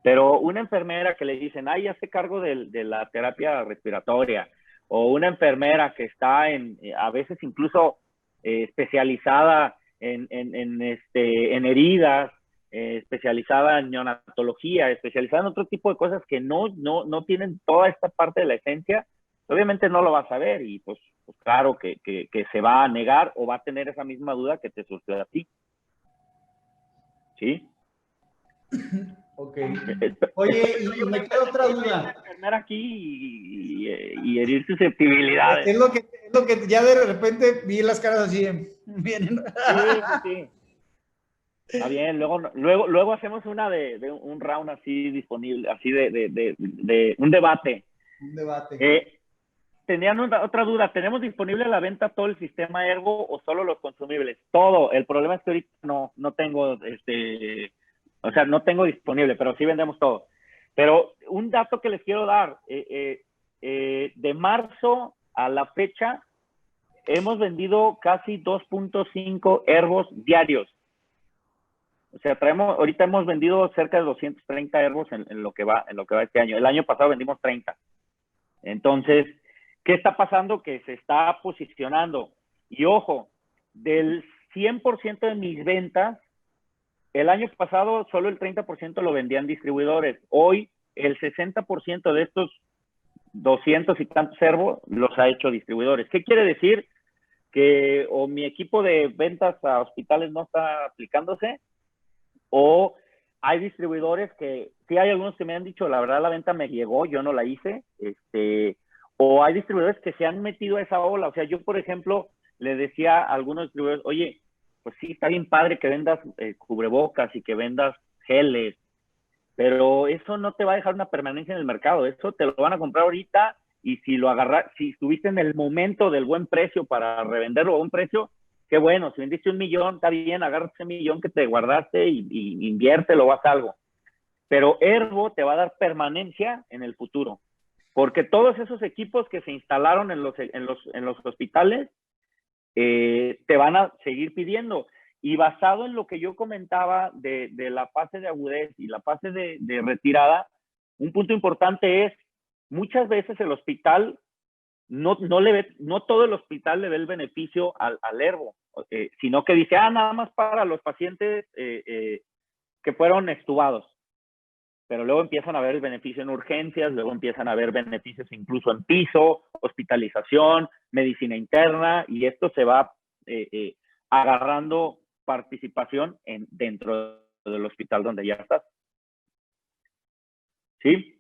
Pero una enfermera que le dicen, ay, hace cargo de la terapia respiratoria, o una enfermera que está a veces incluso especializada en heridas, especializada en neonatología, especializada en otro tipo de cosas que no tienen toda esta parte de la esencia, obviamente no lo vas a ver y pues claro que se va a negar o va a tener esa misma duda que te surgió a ti. ¿Sí? Ok. Oye, y me queda otra duda. Enfermar aquí y herir susceptibilidades. Es lo que ya de repente vi las caras así. Vienen. Sí. Está bien, luego hacemos una de un round así disponible, así de un debate. Un debate. Tenían otra duda, ¿tenemos disponible a la venta todo el sistema Ergo o solo los consumibles? Todo, el problema es que ahorita no tengo, o sea, no tengo disponible, pero sí vendemos todo. Pero un dato que les quiero dar, de marzo a la fecha, hemos vendido casi 2.5 Ergos diarios. O sea, ahorita hemos vendido cerca de 230 Ergos en lo que va este año. El año pasado vendimos 30. Entonces, ¿qué está pasando? Que se está posicionando. Y ojo, del 100% de mis ventas, el año pasado solo el 30% lo vendían distribuidores. Hoy el 60% de estos 200 y tantos Ergo los ha hecho distribuidores. ¿Qué quiere decir? Que o mi equipo de ventas a hospitales no está aplicándose, o hay distribuidores que, sí hay algunos que me han dicho, la verdad la venta me llegó, yo no la hice, o hay distribuidores que se han metido a esa ola. O sea, yo por ejemplo le decía a algunos distribuidores, oye, pues sí, está bien padre que vendas cubrebocas y que vendas geles, pero eso no te va a dejar una permanencia en el mercado, eso te lo van a comprar ahorita, y si estuviste en el momento del buen precio para revenderlo a buen precio, qué bueno. Si vendiste 1 millón, está bien, agarra ese millón que te guardaste y inviértelo o haz algo. Pero Ergo te va a dar permanencia en el futuro, porque todos esos equipos que se instalaron en los hospitales te van a seguir pidiendo. Y basado en lo que yo comentaba de la fase de agudez y la fase de retirada, un punto importante es, muchas veces el hospital no todo el hospital le ve el beneficio al Ergo, sino que dice, nada más para los pacientes que fueron extubados. Pero luego empiezan a ver el beneficio en urgencias, luego empiezan a ver beneficios incluso en piso, hospitalización, medicina interna, y esto se va agarrando participación dentro del hospital donde ya estás. ¿Sí?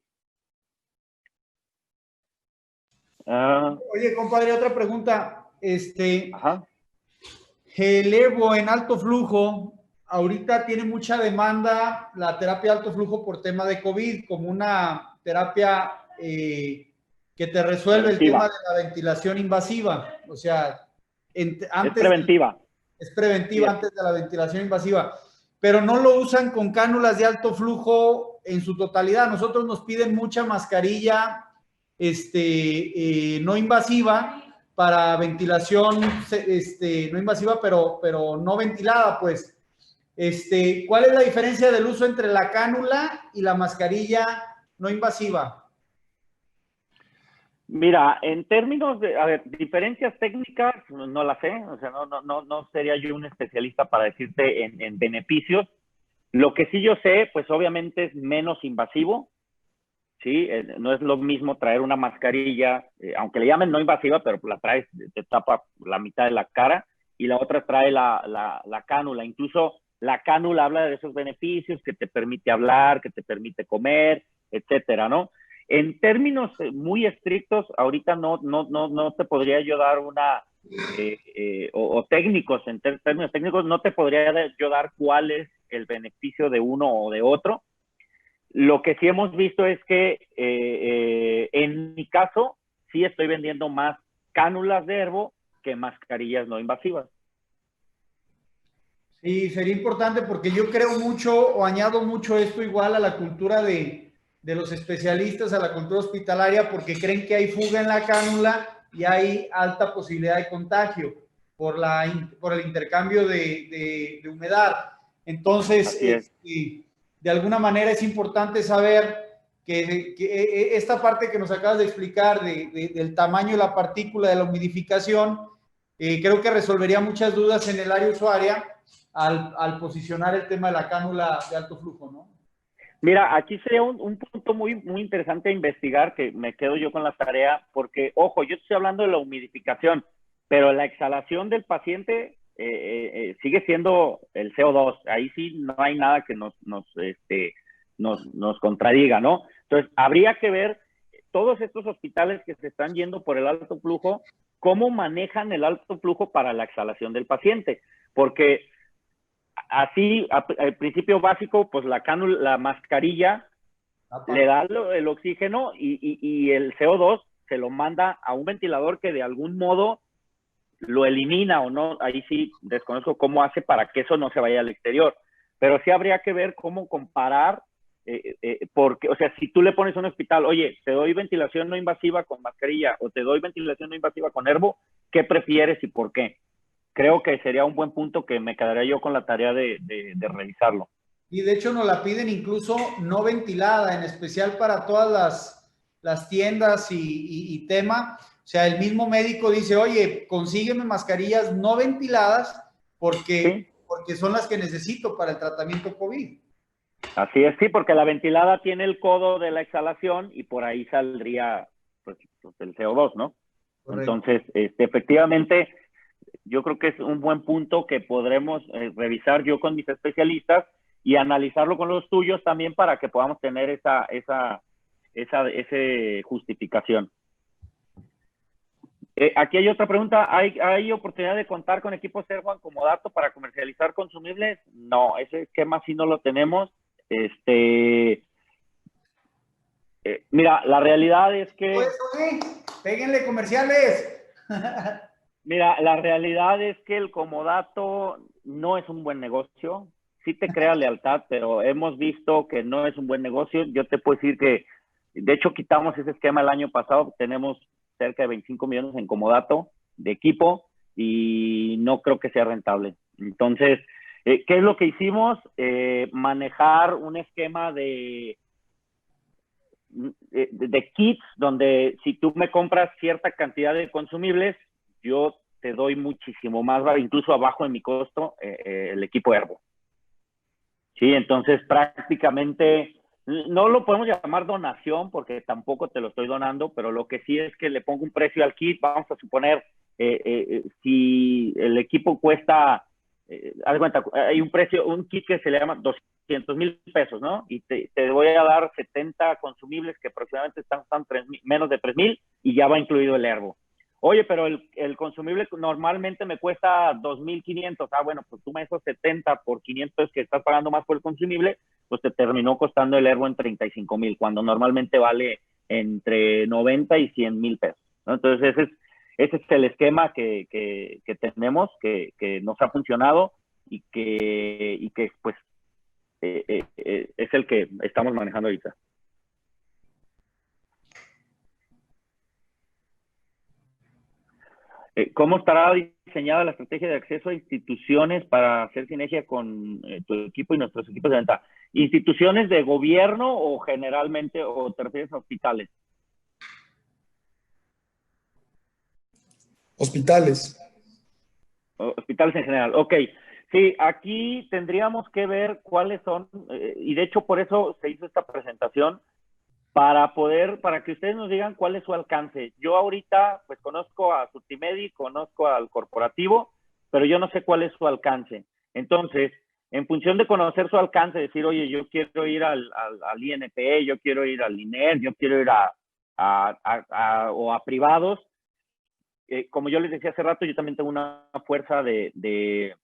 Oye, compadre, otra pregunta. Ajá. El Ergo en alto flujo, ahorita tiene mucha demanda la terapia de alto flujo por tema de COVID, como una terapia que te resuelve el Preventiva. tema de la ventilación invasiva. O sea, Es antes preventiva. es preventiva Sí. antes de la ventilación invasiva, pero no lo usan con cánulas de alto flujo en su totalidad. Nosotros nos piden mucha mascarilla no invasiva para ventilación no invasiva, pero no ventilada, pues. ¿Cuál es la diferencia del uso entre la cánula y la mascarilla no invasiva? Mira, en términos de, a ver, diferencias técnicas, no las sé, o sea, no sería yo un especialista para decirte en beneficios. Lo que sí yo sé, pues obviamente es menos invasivo, ¿sí? No es lo mismo traer una mascarilla, aunque le llamen no invasiva, pero la traes, te tapa la mitad de la cara, y la otra trae la cánula. Incluso la cánula habla de esos beneficios, que te permite hablar, que te permite comer, etcétera, ¿no? En términos muy estrictos, ahorita no te podría yo dar una, o técnicos, en términos técnicos, no te podría yo dar cuál es el beneficio de uno o de otro. Lo que sí hemos visto es que en mi caso, sí estoy vendiendo más cánulas de Herbo que mascarillas no invasivas. Sí, sería importante porque yo creo mucho o añado mucho esto igual a la cultura de los especialistas, a la cultura hospitalaria, porque creen que hay fuga en la cánula y hay alta posibilidad de contagio por el intercambio de humedad. Entonces, de alguna manera es importante saber que esta parte que nos acabas de explicar del tamaño de la partícula, de la humidificación, creo que resolvería muchas dudas en el área usuaria al posicionar el tema de la cánula de alto flujo, ¿no? Mira, aquí sería un punto muy interesante a investigar, que me quedo yo con la tarea, porque, ojo, yo estoy hablando de la humidificación, pero la exhalación del paciente sigue siendo el CO2. Ahí sí no hay nada que nos contradiga, ¿no? Entonces, habría que ver todos estos hospitales que se están yendo por el alto flujo, cómo manejan el alto flujo para la exhalación del paciente, porque así, al principio básico, pues la cánula, la mascarilla le da el oxígeno y el CO2 se lo manda a un ventilador que de algún modo lo elimina o no. Ahí sí desconozco cómo hace para que eso no se vaya al exterior. Pero sí habría que ver cómo comparar, porque, o sea, si tú le pones a un hospital, oye, te doy ventilación no invasiva con mascarilla o te doy ventilación no invasiva con Herbo, ¿qué prefieres y por qué? Creo que sería un buen punto que me quedaría yo con la tarea de revisarlo. Y de hecho nos la piden incluso no ventilada, en especial para todas las tiendas y tema. O sea, el mismo médico dice, oye, consígueme mascarillas no ventiladas porque son las que necesito para el tratamiento COVID. Así es, sí, porque la ventilada tiene el codo de la exhalación y por ahí saldría pues el CO2, ¿no? Correcto. Entonces, efectivamente, yo creo que es un buen punto que podremos revisar yo con mis especialistas y analizarlo con los tuyos también para que podamos tener esa justificación. Aquí hay otra pregunta. ¿Hay oportunidad de contar con equipos Airone como dato para comercializar consumibles? No, ese esquema sí no lo tenemos. Mira, la realidad es que... ¡Péguenle comerciales! Mira, la realidad es que el comodato no es un buen negocio. Sí te crea lealtad, pero hemos visto que no es un buen negocio. Yo te puedo decir que, de hecho, quitamos ese esquema el año pasado. Tenemos cerca de 25 millones en comodato de equipo y no creo que sea rentable. Entonces, ¿qué es lo que hicimos? Manejar un esquema de kits donde si tú me compras cierta cantidad de consumibles, yo te doy muchísimo más, incluso abajo de mi costo, el equipo Herbo. Sí, entonces prácticamente no lo podemos llamar donación porque tampoco te lo estoy donando, pero lo que sí es que le pongo un precio al kit. Vamos a suponer, si el equipo cuesta, hay un precio, un kit que se le llama 200,000 pesos, ¿no? Y te voy a dar 70 consumibles que aproximadamente están menos de 3,000 y ya va incluido el Herbo. Oye, pero el consumible normalmente me cuesta 2,500. Ah, bueno, pues tú me esos 70 por 500 que estás pagando más por el consumible, pues te terminó costando el Herbo en 35,000, cuando normalmente vale entre 90 y 100 mil pesos, ¿no? Entonces, ese es el esquema que tenemos, que nos ha funcionado y que pues, es el que estamos manejando ahorita. ¿Cómo estará diseñada la estrategia de acceso a instituciones para hacer sinergia con tu equipo y nuestros equipos de venta? ¿Instituciones de gobierno o generalmente, o te refieres a hospitales? Hospitales. Hospitales en general, ok. Sí, aquí tendríamos que ver cuáles son, y de hecho por eso se hizo esta presentación, para que ustedes nos digan cuál es su alcance. Yo ahorita, pues conozco a Surtimedi, conozco al corporativo, pero yo no sé cuál es su alcance. Entonces, en función de conocer su alcance, decir, oye, yo quiero ir al INP, yo quiero ir al INER, yo quiero ir o a privados. Como yo les decía hace rato, yo también tengo una fuerza de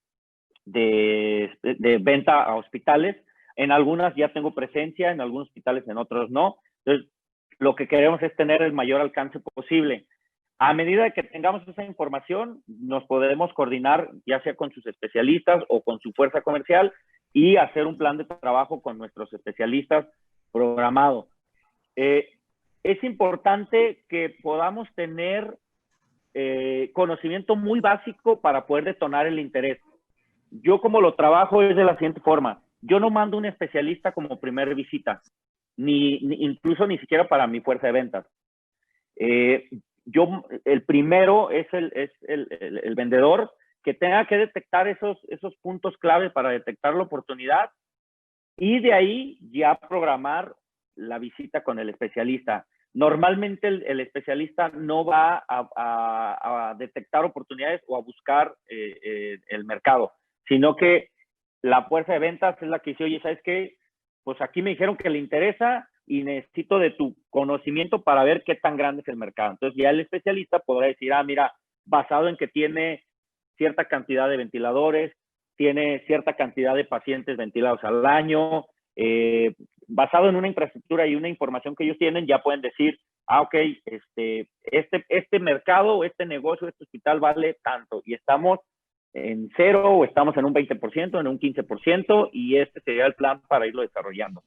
venta a hospitales. En algunas ya tengo presencia, en algunos hospitales, en otros no. Entonces, lo que queremos es tener el mayor alcance posible. A medida que tengamos esa información, nos podemos coordinar, ya sea con sus especialistas o con su fuerza comercial, y hacer un plan de trabajo con nuestros especialistas programado. Es importante que podamos tener conocimiento muy básico para poder detonar el interés. Yo como lo trabajo es de la siguiente forma. Yo no mando un especialista como primera visita, incluso ni siquiera para mi fuerza de ventas. El primero es el vendedor, que tenga que detectar esos puntos clave para detectar la oportunidad, y de ahí ya programar la visita con el especialista. Normalmente el especialista no va a detectar oportunidades o a buscar el mercado, sino que la fuerza de ventas es la que dice, oye, ¿sabes qué? Pues aquí me dijeron que le interesa y necesito de tu conocimiento para ver qué tan grande es el mercado. Entonces ya el especialista podrá decir, mira, basado en que tiene cierta cantidad de ventiladores, tiene cierta cantidad de pacientes ventilados al año, basado en una infraestructura y una información que ellos tienen, ya pueden decir, ok, este mercado, este negocio, este hospital vale tanto, y estamos en 0 o estamos en un 20%, en un 15%, y este sería el plan para irlo desarrollando.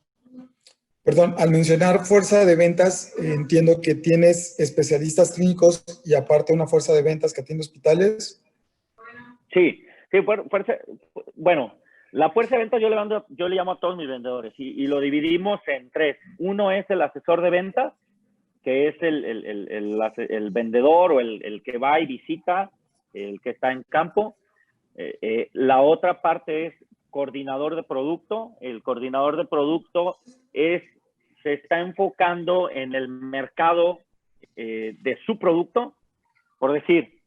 Perdón, al mencionar fuerza de ventas, entiendo que tienes especialistas clínicos y aparte una fuerza de ventas que atiende hospitales. Sí, bueno, la fuerza de ventas yo le llamo a todos mis vendedores y lo dividimos en 3. Uno es el asesor de ventas, que es el vendedor o el que va y visita, el que está en campo. La otra parte es coordinador de producto. El coordinador de producto se está enfocando en el mercado de su producto. Por decir,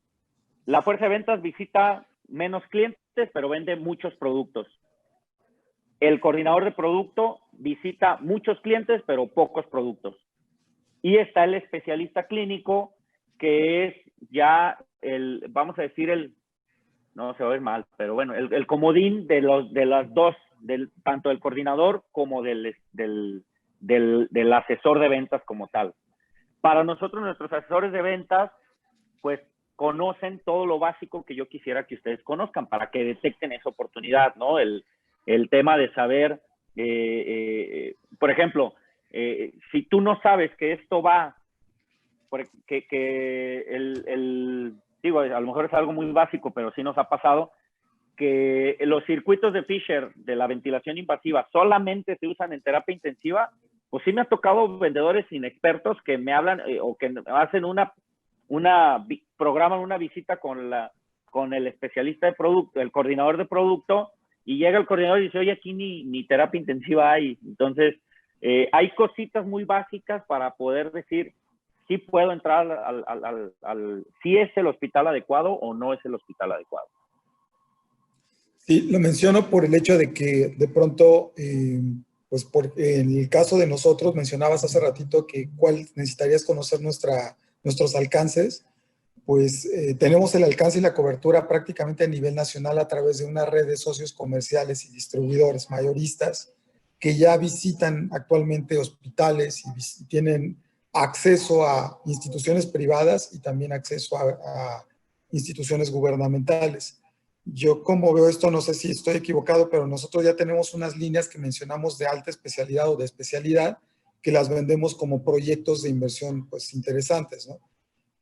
la fuerza de ventas visita menos clientes, pero vende muchos productos. El coordinador de producto visita muchos clientes, pero pocos productos. Y está el especialista clínico, que es ya vamos a decir no se va a ver mal, pero bueno, el comodín de las dos, tanto del coordinador como del asesor de ventas como tal. Para nosotros, nuestros asesores de ventas, pues conocen todo lo básico que yo quisiera que ustedes conozcan para que detecten esa oportunidad, ¿no? El tema de saber, por ejemplo, si tú no sabes que esto va, digo, a lo mejor es algo muy básico, pero sí nos ha pasado que los circuitos de Fisher de la ventilación invasiva solamente se usan en terapia intensiva. Pues sí me ha tocado vendedores inexpertos que me hablan o que hacen programan una visita con el especialista de producto, el coordinador de producto, y llega el coordinador y dice, oye, aquí ni terapia intensiva hay. Entonces, hay cositas muy básicas para poder decir si puedo entrar si es el hospital adecuado o no es el hospital adecuado. Sí, lo menciono por el hecho de que de pronto, pues en el caso de nosotros, mencionabas hace ratito que necesitarías conocer nuestros alcances. Pues tenemos el alcance y la cobertura prácticamente a nivel nacional a través de una red de socios comerciales y distribuidores mayoristas que ya visitan actualmente hospitales y tienen acceso a instituciones privadas y también acceso a instituciones gubernamentales. Yo como veo esto, no sé si estoy equivocado, pero nosotros ya tenemos unas líneas que mencionamos de alta especialidad o de especialidad que las vendemos como proyectos de inversión pues interesantes, ¿no?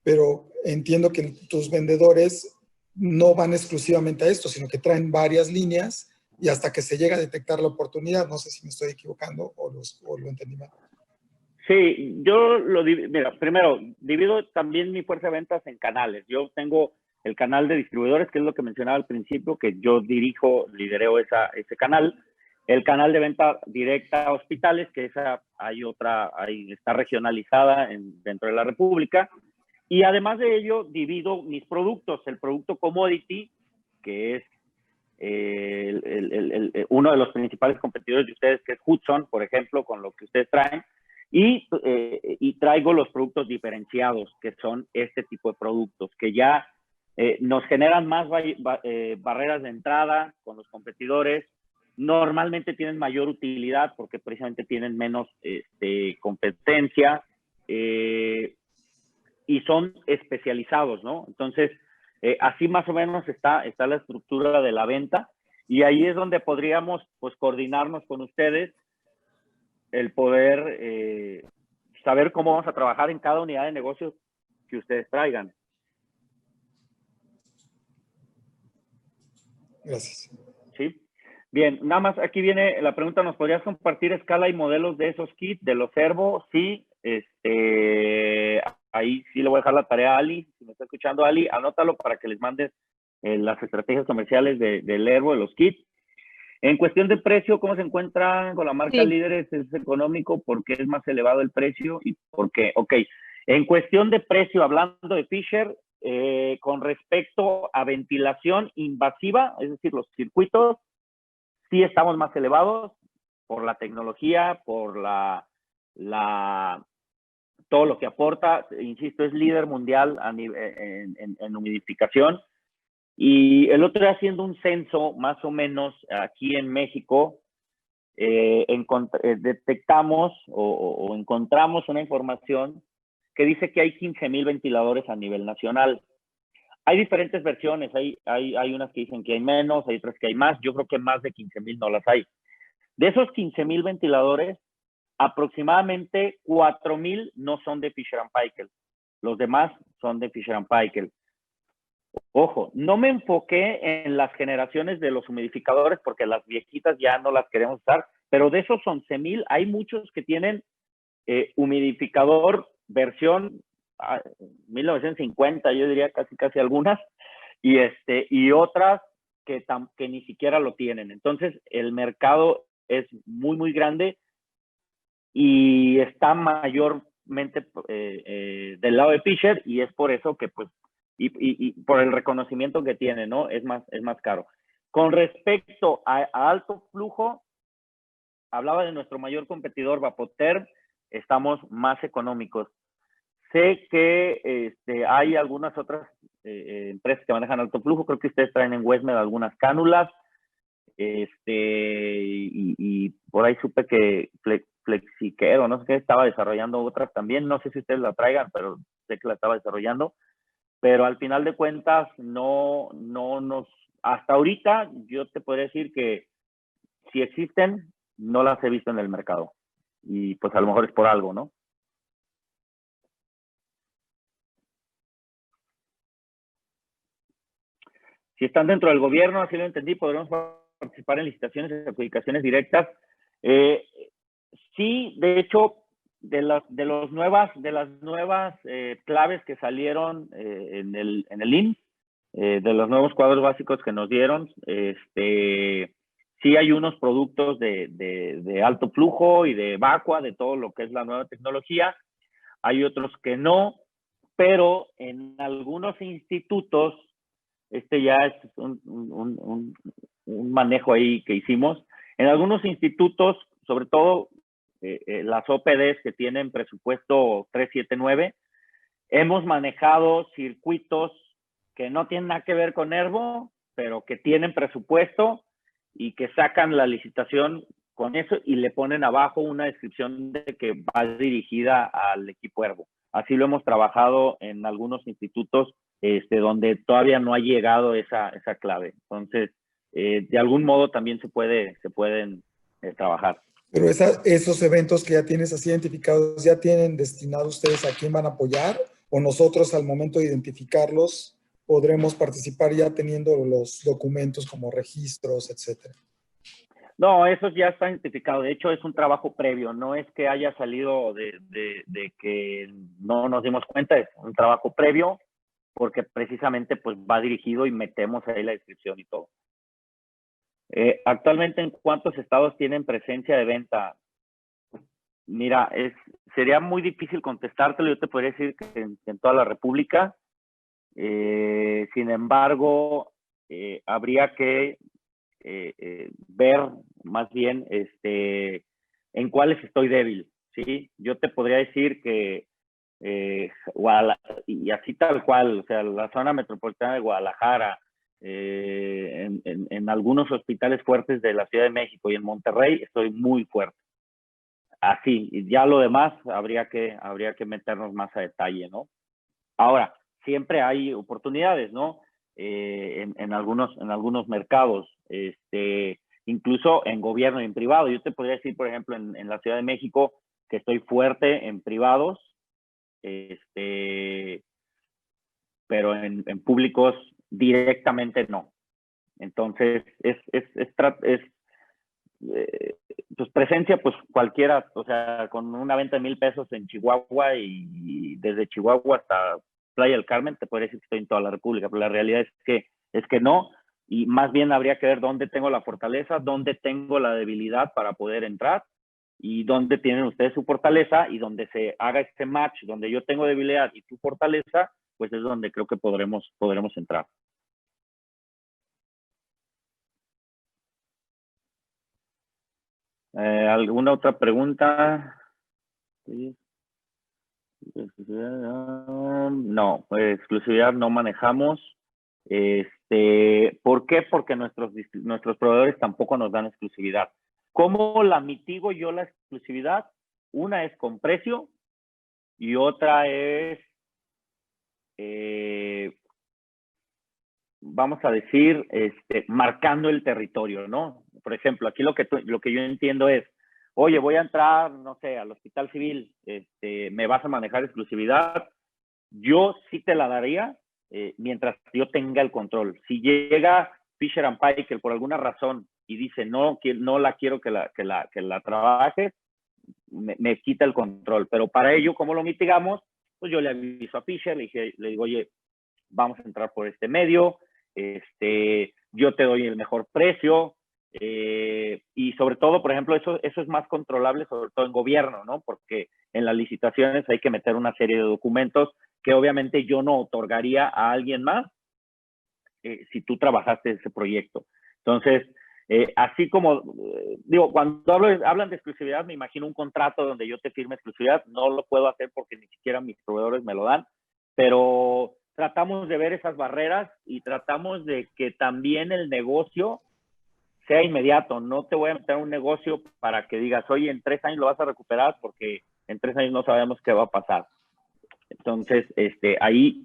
Pero entiendo que tus vendedores no van exclusivamente a esto, sino que traen varias líneas y hasta que se llega a detectar la oportunidad. No sé si me estoy equivocando o lo entendí mal. Sí, yo lo divido, mira, primero, divido también mi fuerza de ventas en canales. Yo tengo el canal de distribuidores, que es lo que mencionaba al principio, que yo lidereo ese canal. El canal de venta directa a hospitales, que ahí está regionalizada dentro de la República. Y además de ello, divido mis productos. El producto commodity, que es uno de los principales competidores de ustedes, que es Hudson, por ejemplo, con lo que ustedes traen. Y traigo los productos diferenciados, que son este tipo de productos, que ya nos generan más barreras de entrada con los competidores. Normalmente tienen mayor utilidad porque precisamente tienen menos competencia y son especializados, ¿no? Entonces, así más o menos está la estructura de la venta, y ahí es donde podríamos pues coordinarnos con ustedes, el poder saber cómo vamos a trabajar en cada unidad de negocio que ustedes traigan. Gracias. ¿Sí? Bien, nada más aquí viene la pregunta, ¿nos podrías compartir escala y modelos de esos kits, de los Ervo? Sí, ahí sí le voy a dejar la tarea a Ali, si me está escuchando Ali, anótalo para que les mandes las estrategias comerciales del Ervo, de los kits. En cuestión de precio, ¿cómo se encuentran con la marca Líderes? ¿Es económico? ¿Por qué es más elevado el precio? ¿Y por qué? Ok. En cuestión de precio, hablando de Fisher, con respecto a ventilación invasiva, es decir, los circuitos, sí estamos más elevados por la tecnología, por todo lo que aporta. Insisto, es líder mundial en humidificación. Y el otro día, haciendo un censo, más o menos aquí en México, detectamos o encontramos una información que dice que hay 15,000 ventiladores a nivel nacional. Hay diferentes versiones, hay unas que dicen que hay menos, hay otras que hay más. Yo creo que más de 15,000 no las hay. De esos 15,000 ventiladores, aproximadamente 4,000 no son de Fisher & Paykel. Los demás son de Fisher & Paykel. Ojo, no me enfoqué en las generaciones de los humidificadores porque las viejitas ya no las queremos usar, pero de esos 11,000 hay muchos que tienen humidificador versión 1950, yo diría casi algunas, y otras que ni siquiera lo tienen. Entonces, el mercado es muy, muy grande y está mayormente del lado de Fisher, y es por eso que pues y por el reconocimiento que tiene, ¿no? Es más caro. Con respecto a alto flujo, hablaba de nuestro mayor competidor, Vapotherm, estamos más económicos. Sé que hay algunas otras empresas que manejan alto flujo, creo que ustedes traen en Westmed algunas cánulas, y por ahí supe que Flexiquero, no sé qué, estaba desarrollando otras también, no sé si ustedes la traigan, pero sé que la estaba desarrollando. Pero al final de cuentas, hasta ahorita yo te podría decir que si existen, no las he visto en el mercado. Y pues a lo mejor es por algo, ¿no? Si están dentro del gobierno, así lo entendí, podremos participar en licitaciones y adjudicaciones directas. Sí, de hecho, de las nuevas claves que salieron en el IMSS, de los nuevos cuadros básicos que nos dieron, sí hay unos productos de alto flujo y de vacua, de todo lo que es la nueva tecnología. Hay otros que no, pero en algunos institutos, ya es un manejo ahí que hicimos, en algunos institutos, sobre todo las OPDs que tienen presupuesto 379, hemos manejado circuitos que no tienen nada que ver con Ervo, pero que tienen presupuesto y que sacan la licitación con eso y le ponen abajo una descripción de que va dirigida al equipo ergo. Así lo hemos trabajado en algunos institutos donde todavía no ha llegado esa clave. Entonces, de algún modo también se pueden trabajar. Pero esos eventos que ya tienes así identificados, ¿ya tienen destinado ustedes a quién van a apoyar? ¿O nosotros al momento de identificarlos podremos participar ya teniendo los documentos como registros, etcétera? No, eso ya está identificado. De hecho, es un trabajo previo. No es que haya salido de que no nos dimos cuenta. Es un trabajo previo porque precisamente pues va dirigido y metemos ahí la descripción y todo. Actualmente, ¿en cuántos estados tienen presencia de venta? Mira, sería muy difícil contestártelo. Yo te podría decir que en toda la República. Sin embargo, habría que ver más bien en cuáles estoy débil, ¿sí? Yo te podría decir que y así tal cual, o sea, la zona metropolitana de Guadalajara, en algunos hospitales fuertes de la Ciudad de México y en Monterrey estoy muy fuerte. Así, y ya lo demás habría que meternos más a detalle, ¿no? Ahora, siempre hay oportunidades, ¿no? En algunos mercados, incluso en gobierno y en privado. Yo te podría decir, por ejemplo, en la Ciudad de México, que estoy fuerte en privados, pero en públicos directamente no. Entonces, pues presencia, pues cualquiera, o sea, con una venta de 1,000 pesos en Chihuahua y desde Chihuahua hasta Playa del Carmen, te podría decir que estoy en toda la República, pero la realidad es que no, y más bien habría que ver dónde tengo la fortaleza, dónde tengo la debilidad para poder entrar, y dónde tienen ustedes su fortaleza, y donde se haga este match, donde yo tengo debilidad y tu fortaleza, pues es donde creo que podremos entrar. ¿Alguna otra pregunta? No, exclusividad no manejamos. ¿Por qué? Porque nuestros proveedores tampoco nos dan exclusividad. ¿Cómo la mitigo yo la exclusividad? Una es con precio y otra es, vamos a decir, marcando el territorio, ¿no? Por ejemplo, aquí lo que yo entiendo es, oye, voy a entrar, no sé, al Hospital Civil, ¿me vas a manejar exclusividad? Yo sí te la daría mientras yo tenga el control. Si llega Fisher & Paykel por alguna razón y dice, no la quiero que la trabaje, me quita el control. Pero para ello, ¿cómo lo mitigamos? Pues yo le aviso a Fisher, le digo, oye, vamos a entrar por este medio, yo te doy el mejor precio, y sobre todo, por ejemplo, eso es más controlable, sobre todo en gobierno, ¿no? Porque en las licitaciones hay que meter una serie de documentos que obviamente yo no otorgaría a alguien más si tú trabajaste ese proyecto. Entonces, así como, digo, cuando hablan de exclusividad, me imagino un contrato donde yo te firme exclusividad. No lo puedo hacer porque ni siquiera mis proveedores me lo dan, pero tratamos de ver esas barreras y tratamos de que también el negocio sea inmediato. No te voy a meter un negocio para que digas, oye, en 3 años lo vas a recuperar, porque en 3 años no sabemos qué va a pasar. Entonces, ahí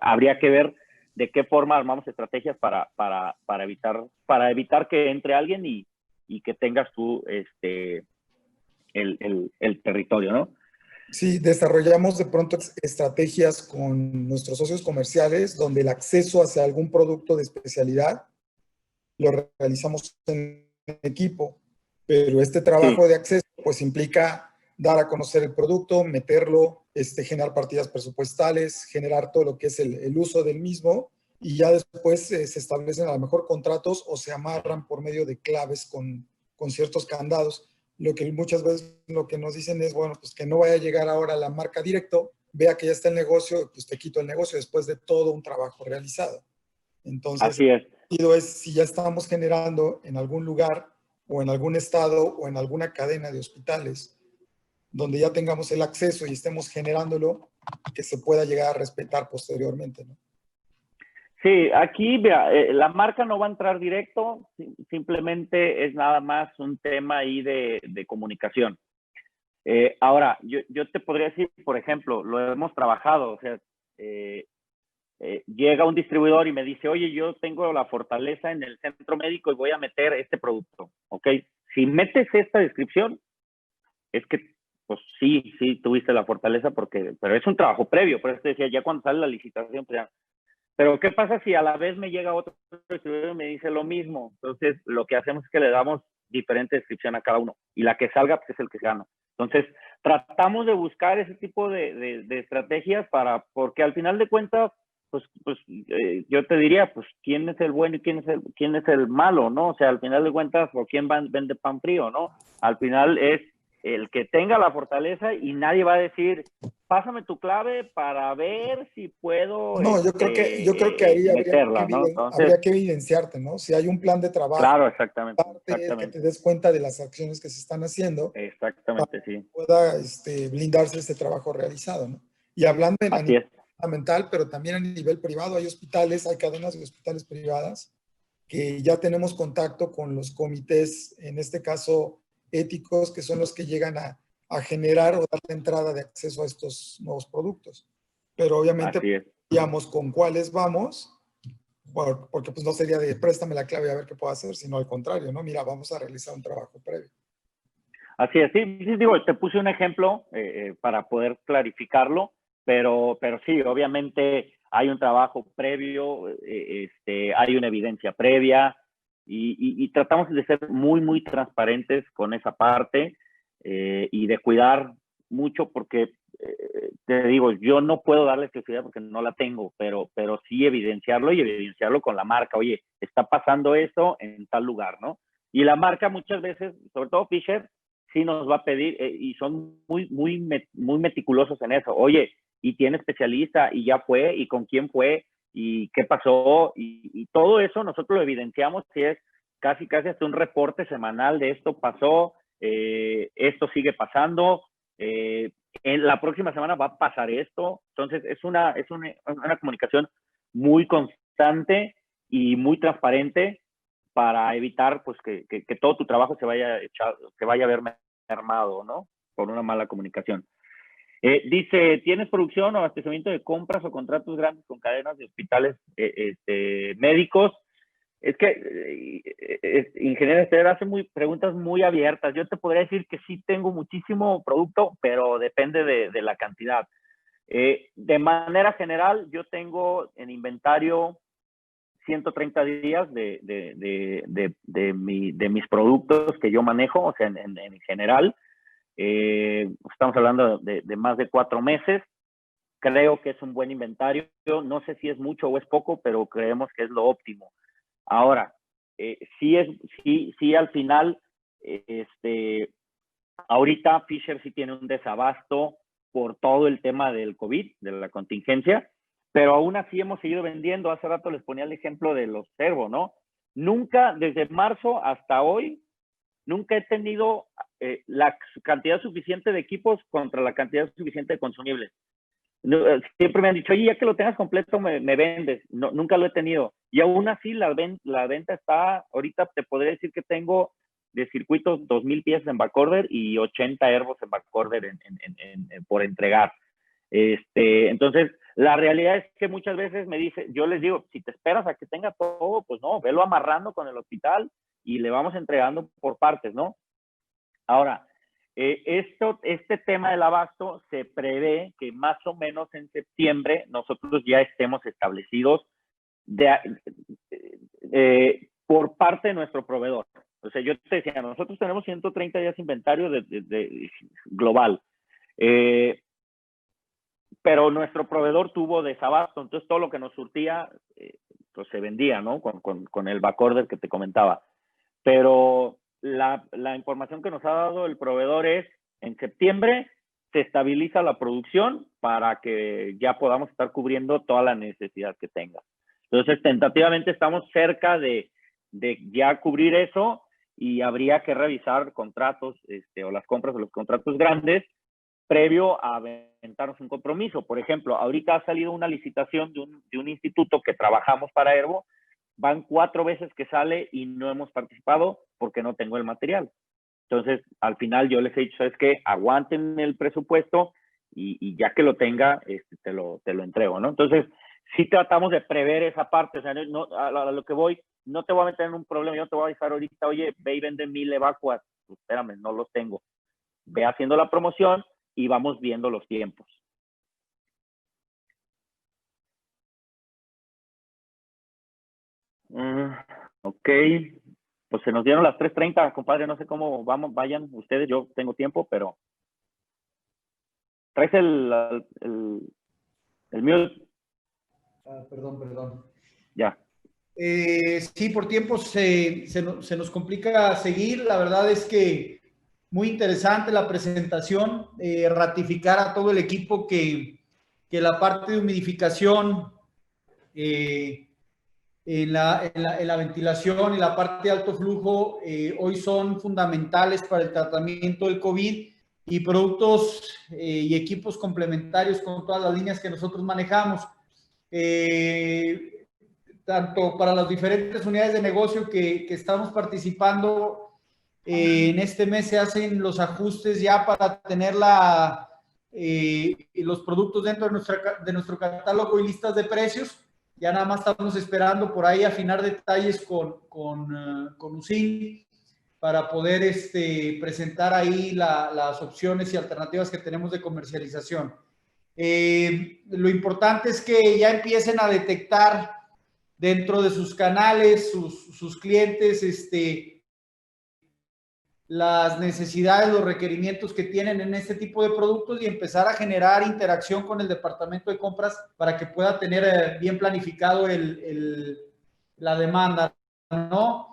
habría que ver de qué forma armamos estrategias para evitar que entre alguien y que tengas tú el territorio, ¿no? Sí, desarrollamos de pronto estrategias con nuestros socios comerciales donde el acceso hacia algún producto de especialidad lo realizamos en equipo, pero este trabajo de acceso pues implica dar a conocer el producto, meterlo, generar partidas presupuestales, generar todo lo que es el uso del mismo, y ya después se establecen a lo mejor contratos o se amarran por medio de claves con ciertos candados. Lo que muchas veces lo que nos dicen es, bueno, pues que no vaya a llegar ahora la marca directo, vea que ya está el negocio, pues te quito el negocio después de todo un trabajo realizado. Entonces, así es. Si ya estamos generando en algún lugar o en algún estado o en alguna cadena de hospitales donde ya tengamos el acceso y estemos generándolo, que se pueda llegar a respetar posteriormente, ¿no? Sí, aquí vea, la marca no va a entrar directo, simplemente es nada más un tema ahí de comunicación. Ahora, yo te podría decir, por ejemplo, lo hemos trabajado, o sea, llega un distribuidor y me dice, oye, yo tengo la Fortaleza en el centro médico y voy a meter este producto, ¿ok? Si metes esta descripción, es que, pues sí, tuviste la Fortaleza, pero es un trabajo previo, por eso te decía, ya cuando sale la licitación, pues ya. Pero ¿qué pasa si a la vez me llega otro distribuidor y me dice lo mismo? Entonces, lo que hacemos es que le damos diferente descripción a cada uno, y la que salga, pues es el que gana. Entonces, tratamos de buscar ese tipo de estrategias porque al final de cuentas, yo te diría, pues, ¿quién es el bueno y quién es el malo, no? O sea, al final de cuentas, ¿por quién vende pan frío, no? Al final es el que tenga la Fortaleza y nadie va a decir, pásame tu clave para ver si puedo No, yo creo que ahí meterla, ¿no? Entonces, habría que evidenciarte, ¿no? Si hay un plan de trabajo, claro, exactamente, que te des cuenta de las acciones que se están haciendo, exactamente, para sí. que pueda blindarse este trabajo realizado, ¿no? Y hablando a Así nivel es. fundamental, pero también a nivel privado, hay hospitales, hay cadenas de hospitales privadas que ya tenemos contacto con los comités, en este caso éticos, que son los que llegan a generar o dar la entrada de acceso a estos nuevos productos. Pero obviamente, Así es. digamos, con cuáles vamos, porque pues no sería de préstame la clave a ver qué puedo hacer, sino al contrario, ¿no? Mira, vamos a realizar un trabajo previo. Así es, sí, digo, te puse un ejemplo para poder clarificarlo, pero sí, obviamente hay un trabajo previo, hay una evidencia previa y tratamos de ser muy, muy transparentes con esa parte y de cuidar mucho porque, te digo, yo no puedo darle exclusividad porque no la tengo, pero sí evidenciarlo y evidenciarlo con la marca. Oye, está pasando eso en tal lugar, ¿no? Y la marca muchas veces, sobre todo Fisher, sí nos va a pedir, y son muy meticulosos en eso. Oye, y tiene especialista, y ya fue, y con quién fue, y qué pasó, y todo eso nosotros lo evidenciamos, si es casi hasta un reporte semanal de esto pasó, esto sigue pasando, en la próxima semana va a pasar esto. Entonces, es una comunicación muy constante y muy transparente para evitar pues que todo tu trabajo se vaya a ver mermado, ¿no? Por una mala comunicación. Dice, ¿tienes producción o abastecimiento de compras o contratos grandes con cadenas de hospitales médicos? Es que, ingeniero Esther hace preguntas muy abiertas. Yo te podría decir que sí tengo muchísimo producto, pero depende de la cantidad. De manera general, yo tengo en inventario 130 días de mis productos que yo manejo, o sea, en general. Estamos hablando de más de 4 meses. Creo que es un buen inventario. No sé si es mucho o es poco, pero creemos que es lo óptimo. Ahora, sí al final, ahorita Fisher sí tiene un desabasto por todo el tema del COVID, de la contingencia, pero aún así hemos seguido vendiendo. Hace rato les ponía el ejemplo de los Servo, ¿no? Nunca, desde marzo hasta hoy, nunca he tenido la cantidad suficiente de equipos contra la cantidad suficiente de consumibles. Siempre me han dicho, oye, ya que lo tengas completo, me vendes. No, nunca lo he tenido. Y aún así, la venta está, ahorita te podría decir que tengo de circuitos 2,000 piezas en backorder y 80 herbos en backorder por entregar. Entonces, la realidad es que muchas veces yo les digo, si te esperas a que tenga todo, pues no, velo amarrando con el hospital y le vamos entregando por partes, ¿no? Ahora, este tema del abasto se prevé que más o menos en septiembre nosotros ya estemos establecidos por parte de nuestro proveedor. O sea, yo te decía, nosotros tenemos 130 días inventario global, pero nuestro proveedor tuvo desabasto, entonces todo lo que nos surtía pues se vendía, ¿no? Con el backorder que te comentaba. Pero la información que nos ha dado el proveedor es, en septiembre se estabiliza la producción para que ya podamos estar cubriendo toda la necesidad que tenga. Entonces, tentativamente estamos cerca de ya cubrir eso y habría que revisar contratos o las compras de los contratos grandes previo a aventarnos un compromiso. Por ejemplo, ahorita ha salido una licitación de un instituto que trabajamos para Herbo. Van 4 veces que sale y no hemos participado porque no tengo el material. Entonces, al final yo les he dicho, ¿sabes qué? Aguanten el presupuesto y ya que lo tenga, te lo entrego, ¿no? Entonces, sí tratamos de prever esa parte. O sea, no, a lo que voy, no te voy a meter en un problema. Yo no te voy a avisar ahorita, oye, ve y vende 1000 evacuas. Pues, espérame, no los tengo. Ve haciendo la promoción y vamos viendo los tiempos. Ok. Pues se nos dieron las 3:30, compadre. No sé cómo vayan ustedes. Yo tengo tiempo, pero... ¿Traes el mute? Perdón. Ya. Sí, por tiempo se nos complica seguir. La verdad es que muy interesante la presentación. Ratificar a todo el equipo que la parte de humidificación, en la ventilación y la parte de alto flujo hoy son fundamentales para el tratamiento del COVID, y productos y equipos complementarios con todas las líneas que nosotros manejamos. Tanto para las diferentes unidades de negocio que estamos participando, en este mes se hacen los ajustes ya para tener los productos dentro de nuestro catálogo y listas de precios. Ya nada más estamos esperando por ahí afinar detalles con USIN para poder presentar ahí las opciones y alternativas que tenemos de comercialización. Lo importante es que ya empiecen a detectar dentro de sus canales, sus clientes, las necesidades, los requerimientos que tienen en este tipo de productos, y empezar a generar interacción con el departamento de compras para que pueda tener bien planificado la demanda, ¿no?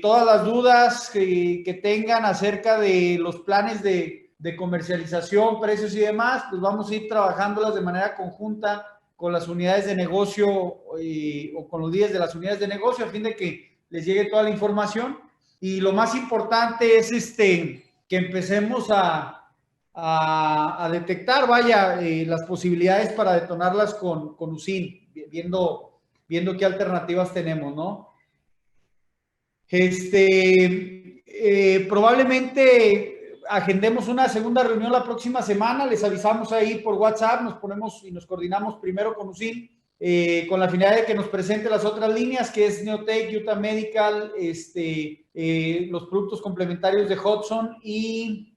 Todas las dudas que tengan acerca de los planes de comercialización, precios y demás, pues vamos a ir trabajándolas de manera conjunta con las unidades de negocio o con los líderes de las unidades de negocio, a fin de que les llegue toda la información. Y lo más importante es que empecemos a detectar, las posibilidades para detonarlas con USIN, viendo qué alternativas tenemos, ¿no? Probablemente agendemos una segunda reunión la próxima semana. Les avisamos ahí por WhatsApp, nos ponemos y nos coordinamos primero con USIN, con la finalidad de que nos presente las otras líneas, que es Neotech, Utah Medical, los productos complementarios de Hudson y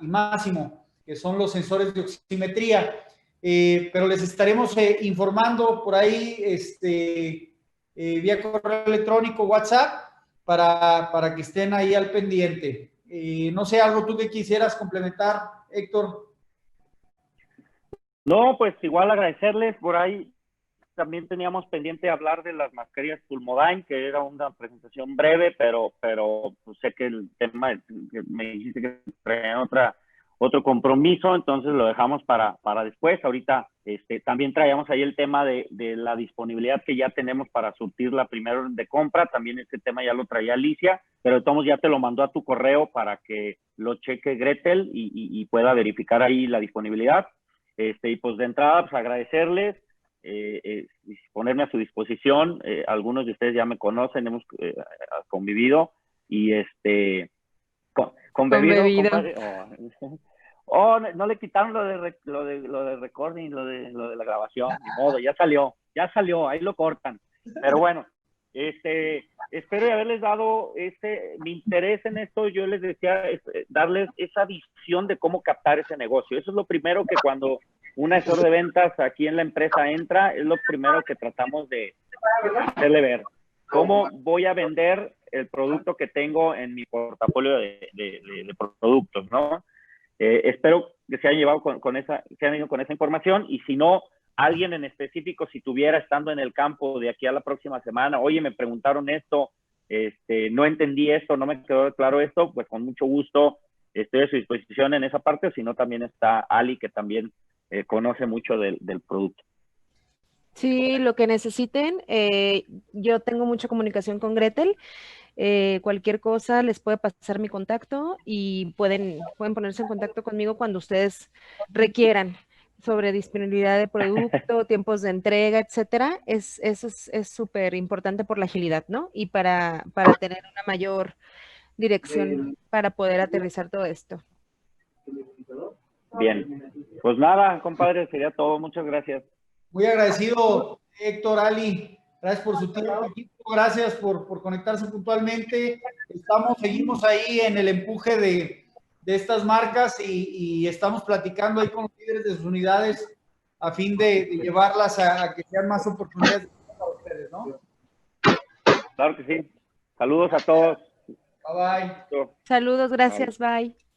Máximo, que son los sensores de oximetría. Pero les estaremos informando por ahí vía correo electrónico, WhatsApp, para que estén ahí al pendiente. No sé, algo tú que quisieras complementar, Héctor. No, pues igual agradecerles. Por ahí también teníamos pendiente hablar de las mascarillas Pulmodyne, que era una presentación breve, pero pues sé que el tema, que me dijiste que traían otro compromiso, entonces lo dejamos para después. Ahorita también traíamos ahí el tema de la disponibilidad que ya tenemos para surtir la primera orden de compra. También este tema ya lo traía Alicia, pero de todos modos ya te lo mandó a tu correo para que lo cheque Gretel y pueda verificar ahí la disponibilidad. Y pues de entrada, pues agradecerles, ponerme a su disposición. Algunos de ustedes ya me conocen, hemos convivido y convivido, compadre. No le quitaron lo de recording, lo de la grabación, ni modo, ya salió, ahí lo cortan. Pero bueno, espero haberles dado mi interés en esto. Yo les decía, darles esa visión de cómo captar ese negocio. Eso es lo primero que cuando un asesor de ventas aquí en la empresa entra, es lo primero que tratamos de hacerle ver. ¿Cómo voy a vender el producto que tengo en mi portafolio de productos, ¿no? Espero que se hayan llevado se hayan ido con esa información, y si no, alguien en específico, si tuviera estando en el campo de aquí a la próxima semana, oye, me preguntaron esto, no entendí esto, no me quedó claro esto, pues con mucho gusto estoy a su disposición en esa parte. O si no, también está Ali, que también conoce mucho del producto. Sí, lo que necesiten. Yo tengo mucha comunicación con Gretel. Cualquier cosa les puede pasar mi contacto y pueden ponerse en contacto conmigo cuando ustedes requieran sobre disponibilidad de producto, tiempos de entrega, etcétera. Eso es súper importante por la agilidad, ¿no? Y para tener una mayor dirección para poder aterrizar todo esto. Bien. Pues nada, compadre, sería todo. Muchas gracias. Muy agradecido, Héctor, Ali. Gracias por su tiempo, equipo. Gracias por conectarse puntualmente. Seguimos ahí en el empuje de estas marcas y estamos platicando ahí con los líderes de sus unidades a fin de llevarlas a que sean más oportunidades para ustedes, ¿no? Claro que sí. Saludos a todos. Bye bye. Saludos, gracias, bye.